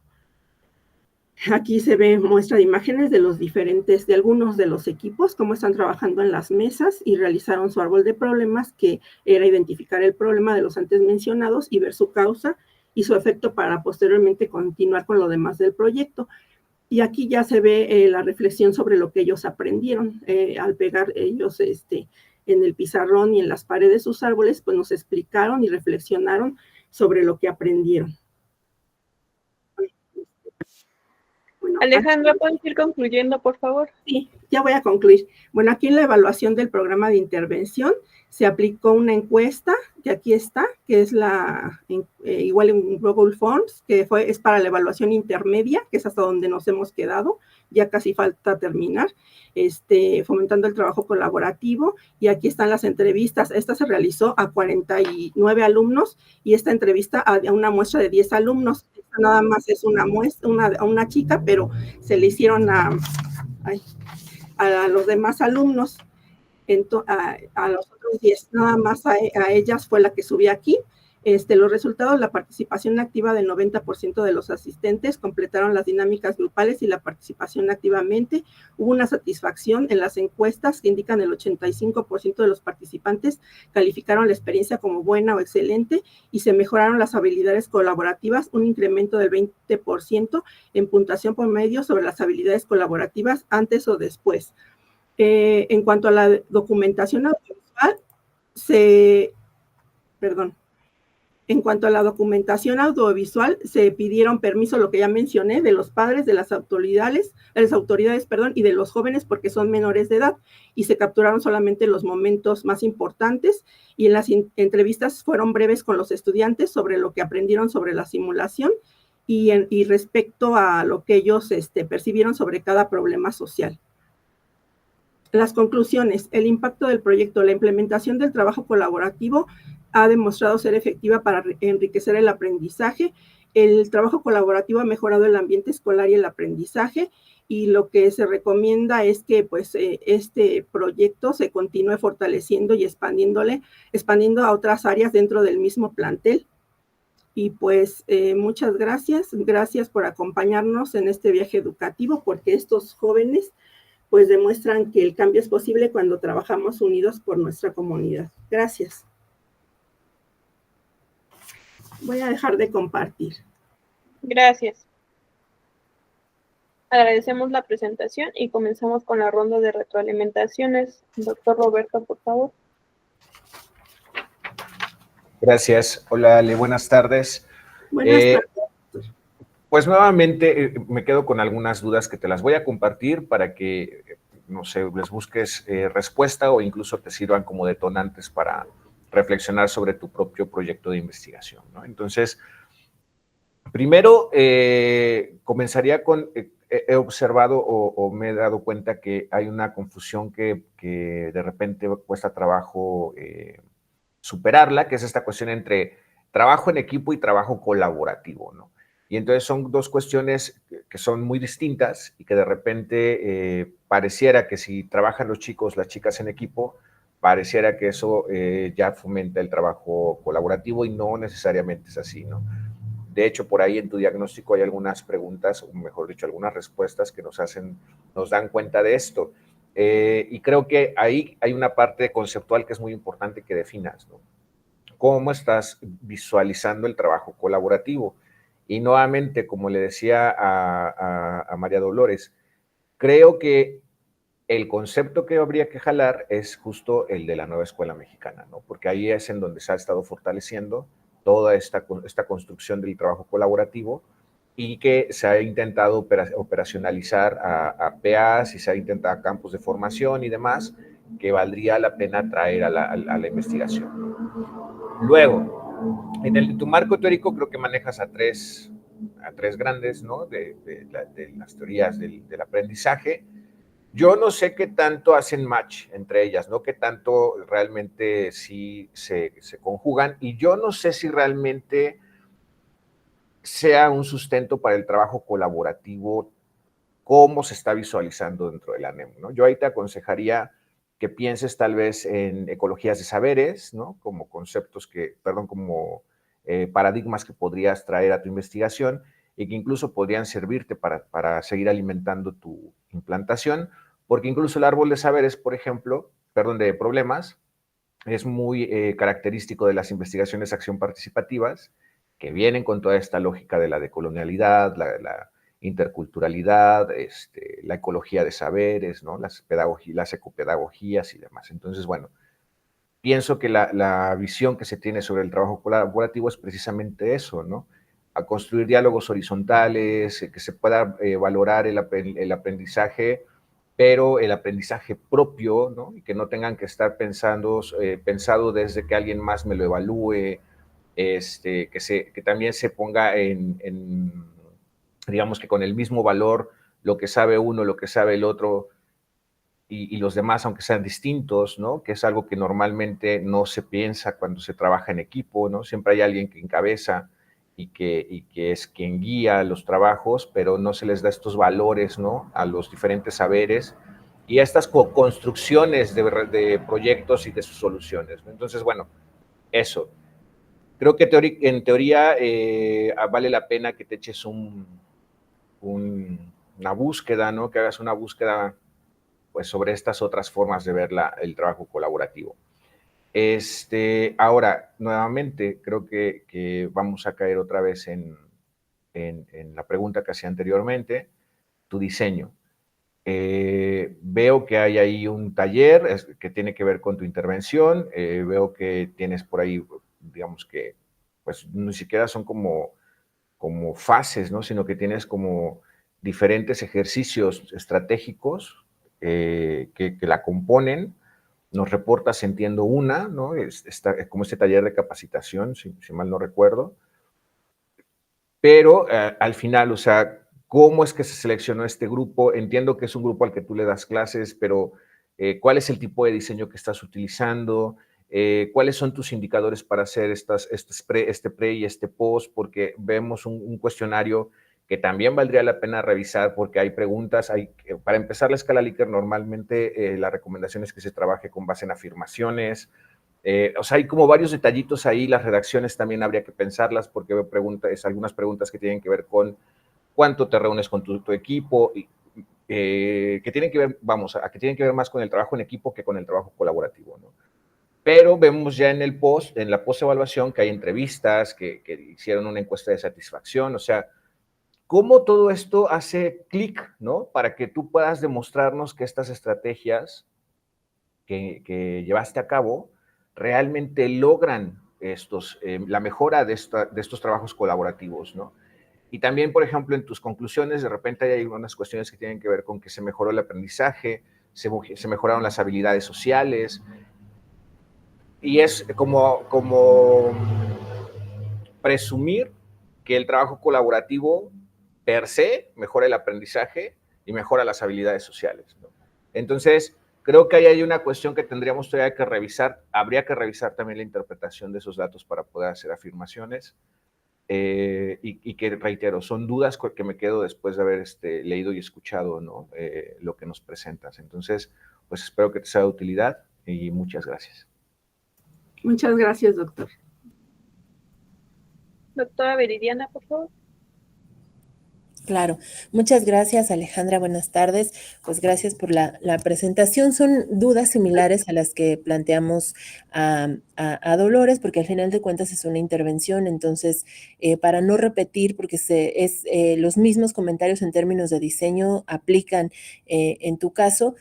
Aquí se ve muestra de imágenes de de algunos de los equipos, cómo están trabajando en las mesas y realizaron su árbol de problemas, que era identificar el problema de los antes mencionados y ver su causa y su efecto para posteriormente continuar con lo demás del proyecto. Y aquí ya se ve la reflexión sobre lo que ellos aprendieron. Al pegar ellos en el pizarrón y en las paredes sus árboles, pues nos explicaron y reflexionaron sobre lo que aprendieron. Bueno, Alejandra, ¿puedes ir concluyendo, por favor? Sí, ya voy a concluir. Bueno, aquí en la evaluación del programa de intervención se aplicó una encuesta, que aquí está, que es igual en Google Forms, que es para la evaluación intermedia, que es hasta donde nos hemos quedado, ya casi falta terminar, fomentando el trabajo colaborativo, y aquí están las entrevistas. Esta se realizó a 49 alumnos, y esta entrevista a una muestra de 10 alumnos. Esta nada más es una muestra, una chica, pero se le hicieron a los demás alumnos, a los otros 10, nada más a ellas fue la que subí aquí. Los resultados, la participación activa del 90% de los asistentes, completaron las dinámicas grupales y la participación activamente. Hubo una satisfacción en las encuestas que indican el 85% de los participantes calificaron la experiencia como buena o excelente y se mejoraron las habilidades colaborativas, un incremento del 20% en puntuación promedio sobre las habilidades colaborativas antes o después. En cuanto a la documentación audiovisual, se pidieron permiso, lo que ya mencioné, de los padres, de las autoridades, y de los jóvenes porque son menores de edad, y se capturaron solamente los momentos más importantes, y en las entrevistas fueron breves con los estudiantes sobre lo que aprendieron sobre la simulación y respecto a lo que ellos percibieron sobre cada problema social. Las conclusiones: el impacto del proyecto, la implementación del trabajo colaborativo ha demostrado ser efectiva para enriquecer el aprendizaje. El trabajo colaborativo ha mejorado el ambiente escolar y el aprendizaje, y lo que se recomienda es que pues, este proyecto se continúe fortaleciendo y expandiendo a otras áreas dentro del mismo plantel. Y pues muchas gracias por acompañarnos en este viaje educativo, porque estos jóvenes pues demuestran que el cambio es posible cuando trabajamos unidos por nuestra comunidad. Gracias. Voy a dejar de compartir. Gracias. Agradecemos la presentación y comenzamos con la ronda de retroalimentaciones. Doctor Roberto, por favor. Gracias. Hola, Ale, buenas tardes. Buenas tardes. Pues nuevamente me quedo con algunas dudas que te las voy a compartir para que, no sé, les busques respuesta o incluso te sirvan como detonantes para reflexionar sobre tu propio proyecto de investigación, ¿no? Entonces, primero, comenzaría con, he observado o me he dado cuenta que hay una confusión que de repente cuesta trabajo superarla, que es esta cuestión entre trabajo en equipo y trabajo colaborativo, ¿no? Y entonces son dos cuestiones que son muy distintas y que de repente pareciera que si trabajan los chicos, las chicas en equipo, pareciera que eso ya fomenta el trabajo colaborativo y no necesariamente es así, ¿no? De hecho, por ahí en tu diagnóstico hay algunas preguntas, o mejor dicho, algunas respuestas que nos dan cuenta de esto. Y creo que ahí hay una parte conceptual que es muy importante que definas, ¿no? ¿Cómo estás visualizando el trabajo colaborativo? Y nuevamente, como le decía a María Dolores, creo que el concepto que habría que jalar es justo el de la nueva escuela mexicana, ¿no? Porque ahí es en donde se ha estado fortaleciendo toda esta construcción del trabajo colaborativo y que se ha intentado operacionalizar a PAs y se ha intentado campos de formación y demás que valdría la pena traer a la investigación. Luego, tu marco teórico creo que manejas a tres grandes, ¿no? De las teorías del aprendizaje. Yo no sé qué tanto hacen match entre ellas, ¿no? Qué tanto realmente sí se conjugan. Y yo no sé si realmente sea un sustento para el trabajo colaborativo, cómo se está visualizando dentro de la NEM, ¿no? Yo ahí te aconsejaría que pienses tal vez en ecologías de saberes, ¿no? Como conceptos como paradigmas que podrías traer a tu investigación y que incluso podrían servirte para seguir alimentando tu implantación, porque incluso el árbol de saberes, por ejemplo, de problemas, es muy característico de las investigaciones de acción participativas, que vienen con toda esta lógica de la decolonialidad, la interculturalidad, la ecología de saberes, ¿no? Las ecopedagogías y demás. Entonces, bueno, pienso que la visión que se tiene sobre el trabajo colaborativo es precisamente eso, ¿no? A construir diálogos horizontales, que se pueda valorar el aprendizaje, pero el aprendizaje propio, ¿no? Y que no tengan que estar pensado desde que alguien más me lo evalúe, que también se ponga digamos que con el mismo valor lo que sabe uno, lo que sabe el otro, y los demás, aunque sean distintos, ¿no? Que es algo que normalmente no se piensa cuando se trabaja en equipo, ¿no? Siempre hay alguien que encabeza y que es quien guía los trabajos, pero no se les da estos valores, ¿no? A los diferentes saberes y a estas construcciones de proyectos y de sus soluciones, ¿no? Entonces, bueno, eso. Creo que en teoría vale la pena que te eches una búsqueda, ¿no? Que hagas una búsqueda pues sobre estas otras formas de ver el trabajo colaborativo. Ahora, nuevamente, creo que vamos a caer otra vez en la pregunta que hacía anteriormente, tu diseño. Veo que hay ahí un taller que tiene que ver con tu intervención, veo que tienes por ahí, digamos que, pues ni siquiera son como fases, ¿no? Sino que tienes como diferentes ejercicios estratégicos que la componen. Nos reportas, entiendo, una, ¿no? Como este taller de capacitación, si mal no recuerdo. Pero al final, o sea, ¿cómo es que se seleccionó este grupo? Entiendo que es un grupo al que tú le das clases, pero ¿cuál es el tipo de diseño que estás utilizando? ¿Cuáles son tus indicadores para hacer este pre y este post? Porque vemos un cuestionario que también valdría la pena revisar porque hay preguntas. Para empezar la escala Likert, normalmente la recomendación es que se trabaje con base en afirmaciones. O sea, hay como varios detallitos ahí, las redacciones también habría que pensarlas porque algunas preguntas que tienen que ver con cuánto te reúnes con tu equipo, que tienen que ver, que tienen que ver más con el trabajo en equipo que con el trabajo colaborativo, ¿no? Pero vemos ya en la post-evaluación que hay entrevistas, que hicieron una encuesta de satisfacción, o sea, cómo todo esto hace clic, ¿no? Para que tú puedas demostrarnos que estas estrategias que llevaste a cabo realmente logran la mejora de estos trabajos colaborativos, ¿no? Y también, por ejemplo, en tus conclusiones, de repente hay algunas cuestiones que tienen que ver con que se mejoró el aprendizaje, se mejoraron las habilidades sociales. y es como presumir que el trabajo colaborativo per se mejora el aprendizaje y mejora las habilidades sociales, ¿no? Entonces, creo que ahí hay una cuestión que tendríamos todavía que revisar. Habría que revisar también la interpretación de esos datos para poder hacer afirmaciones. Y que, reitero, son dudas que me quedo después de haber leído y escuchado, ¿no? Lo que nos presentas. Entonces, pues espero que te sea de utilidad y muchas gracias. Muchas gracias, doctor. Doctora Viridiana, por favor. Claro, muchas gracias, Alejandra, buenas tardes. Pues gracias por la presentación. Son dudas similares a las que planteamos a Dolores, porque al final de cuentas es una intervención. Entonces, para no repetir, porque los mismos comentarios en términos de diseño aplican en tu caso,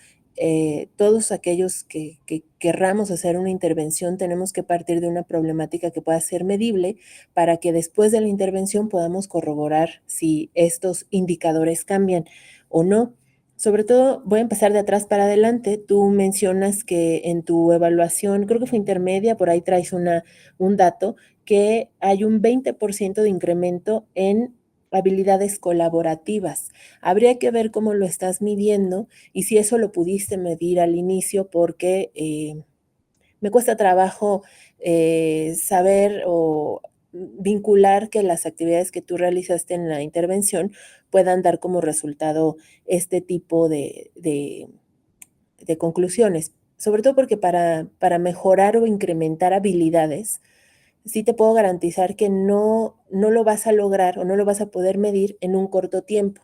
todos aquellos que querramos hacer una intervención tenemos que partir de una problemática que pueda ser medible para que después de la intervención podamos corroborar si estos indicadores cambian o no. Sobre todo, voy a empezar de atrás para adelante. Tú mencionas que en tu evaluación, creo que fue intermedia, por ahí traes un dato, que hay un 20% de incremento en habilidades colaborativas. Habría que ver cómo lo estás midiendo y si eso lo pudiste medir al inicio, porque me cuesta trabajo saber o vincular que las actividades que tú realizaste en la intervención puedan dar como resultado este tipo de conclusiones. Sobre todo porque para mejorar o incrementar habilidades, sí te puedo garantizar que no lo vas a lograr o no lo vas a poder medir en un corto tiempo.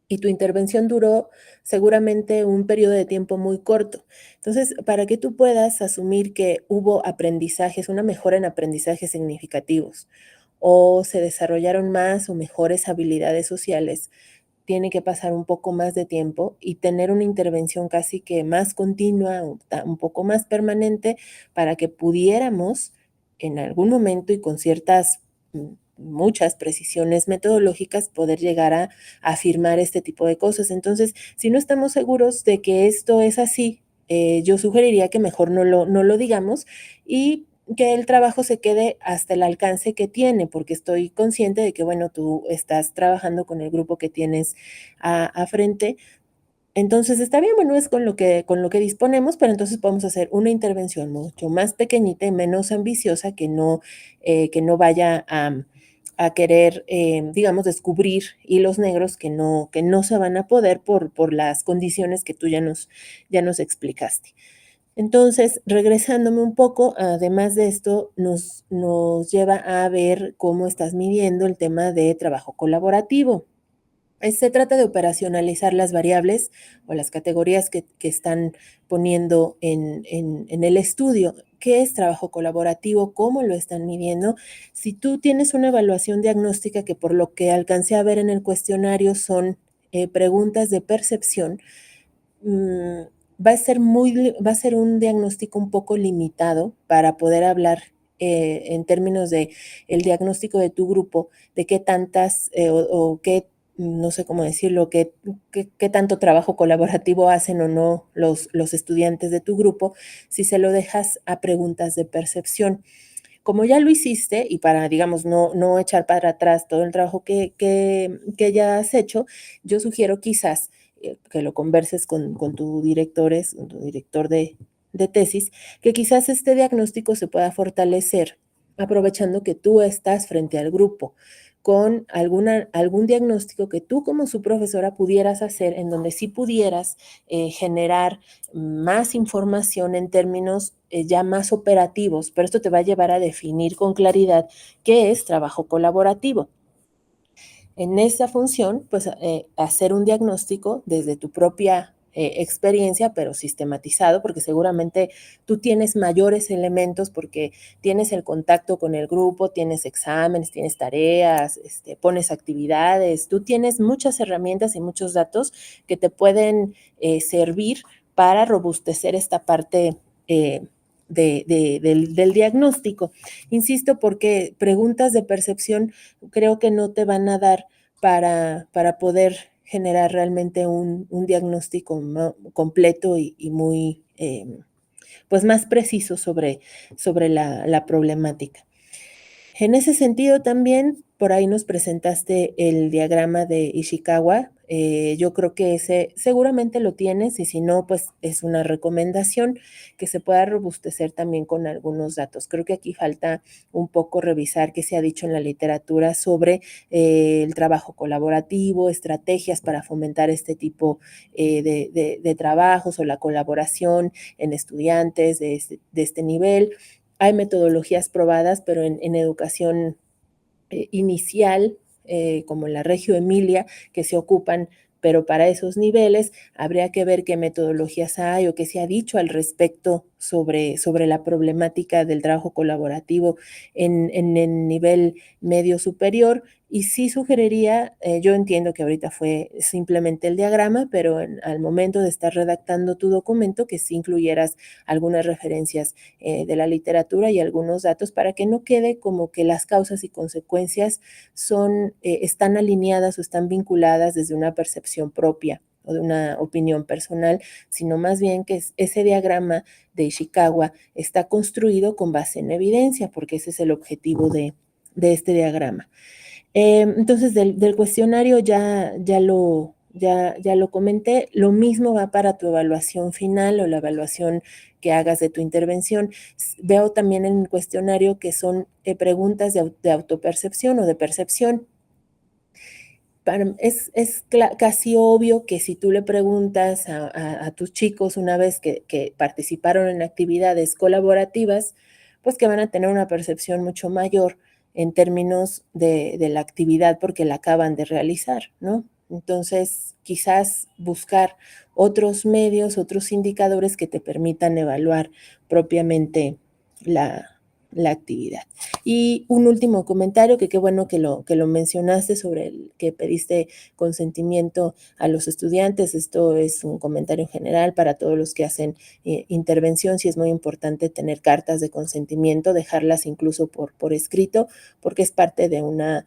Y tu intervención duró seguramente un periodo de tiempo muy corto. Entonces, para que tú puedas asumir que hubo aprendizajes, una mejora en aprendizajes significativos, o se desarrollaron más o mejores habilidades sociales, tiene que pasar un poco más de tiempo y tener una intervención casi que más continua, un poco más permanente, para que pudiéramos en algún momento y con ciertas muchas precisiones metodológicas poder llegar a afirmar este tipo de cosas. Entonces, si no estamos seguros de que esto es así, yo sugeriría que mejor no lo digamos y que el trabajo se quede hasta el alcance que tiene, porque estoy consciente de que, bueno, tú estás trabajando con el grupo que tienes a frente. Entonces, está bien, bueno, es con lo que disponemos, pero entonces podemos hacer una intervención mucho más pequeñita y menos ambiciosa que no vaya a querer, digamos, descubrir hilos negros que no se van a poder por las condiciones que tú ya nos explicaste. Entonces, regresándome un poco, además de esto, nos lleva a ver cómo estás midiendo el tema de trabajo colaborativo. Se trata de operacionalizar las variables o las categorías que están poniendo en el estudio. ¿Qué es trabajo colaborativo? ¿Cómo lo están midiendo? Si tú tienes una evaluación diagnóstica, que por lo que alcancé a ver en el cuestionario son preguntas de percepción, va a ser un diagnóstico un poco limitado para poder hablar en términos de el diagnóstico de tu grupo, de qué tantas o qué, no sé cómo decirlo, qué tanto trabajo colaborativo hacen o no los estudiantes de tu grupo, si se lo dejas a preguntas de percepción. Como ya lo hiciste, y para, digamos, no echar para atrás todo el trabajo que ya has hecho, yo sugiero quizás que lo converses con tu director de tesis, que quizás este diagnóstico se pueda fortalecer aprovechando que tú estás frente al grupo, con algún diagnóstico que tú como su profesora pudieras hacer, en donde sí pudieras generar más información en términos ya más operativos, pero esto te va a llevar a definir con claridad qué es trabajo colaborativo. En esa función, pues hacer un diagnóstico desde tu propia experiencia, pero sistematizado, porque seguramente tú tienes mayores elementos porque tienes el contacto con el grupo, tienes exámenes, tienes tareas, pones actividades, tú tienes muchas herramientas y muchos datos que te pueden servir para robustecer esta parte del diagnóstico. Insisto, porque preguntas de percepción creo que no te van a dar para poder generar realmente un diagnóstico completo y muy pues más preciso sobre la problemática. En ese sentido también, por ahí nos presentaste el diagrama de Ishikawa. Yo creo que ese seguramente lo tienes y si no, pues es una recomendación que se pueda robustecer también con algunos datos. Creo que aquí falta un poco revisar qué se ha dicho en la literatura sobre el trabajo colaborativo, estrategias para fomentar este tipo de trabajos o la colaboración en estudiantes de este nivel. Hay metodologías probadas, pero en educación inicial, como en la Reggio Emilia, que se ocupan, pero para esos niveles habría que ver qué metodologías hay o qué se ha dicho al respecto sobre la problemática del trabajo colaborativo en el nivel medio superior. Y sí sugeriría, yo entiendo que ahorita fue simplemente el diagrama, pero al momento de estar redactando tu documento, que sí incluyeras algunas referencias de la literatura y algunos datos para que no quede como que las causas y consecuencias están alineadas o están vinculadas desde una percepción propia o de una opinión personal, sino más bien que ese diagrama de Ishikawa está construido con base en evidencia, porque ese es el objetivo de este diagrama. Entonces, del cuestionario ya lo comenté. Lo mismo va para tu evaluación final o la evaluación que hagas de tu intervención. Veo también en el cuestionario que son preguntas de autopercepción o de percepción. Es casi obvio que si tú le preguntas a tus chicos una vez que participaron en actividades colaborativas, pues que van a tener una percepción mucho mayor en términos de la actividad porque la acaban de realizar, ¿no? Entonces, quizás buscar otros medios, otros indicadores que te permitan evaluar propiamente la actividad. Y un último comentario, que qué bueno que lo mencionaste sobre el que pediste consentimiento a los estudiantes. Esto es un comentario general para todos los que hacen intervención. Sí es muy importante tener cartas de consentimiento, dejarlas incluso por escrito, porque es parte de una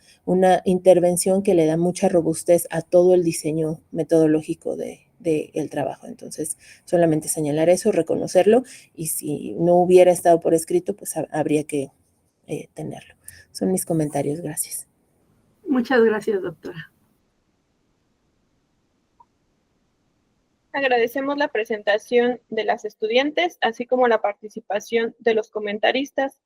intervención que le da mucha robustez a todo el diseño metodológico del trabajo. Entonces, solamente señalar eso, reconocerlo, y si no hubiera estado por escrito, pues habría que tenerlo. Son mis comentarios, gracias. Muchas gracias, doctora. Agradecemos la presentación de las estudiantes, así como la participación de los comentaristas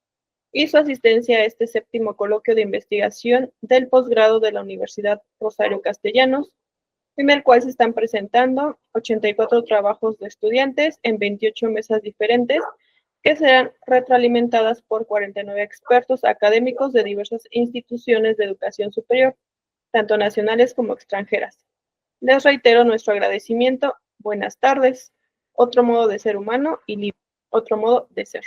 y su asistencia a este 7º coloquio de investigación del posgrado de la Universidad Rosario Castellanos, en el cual se están presentando 84 trabajos de estudiantes en 28 mesas diferentes, que serán retroalimentadas por 49 expertos académicos de diversas instituciones de educación superior, tanto nacionales como extranjeras. Les reitero nuestro agradecimiento. Buenas tardes. Otro modo de ser humano y libre. Otro modo de ser.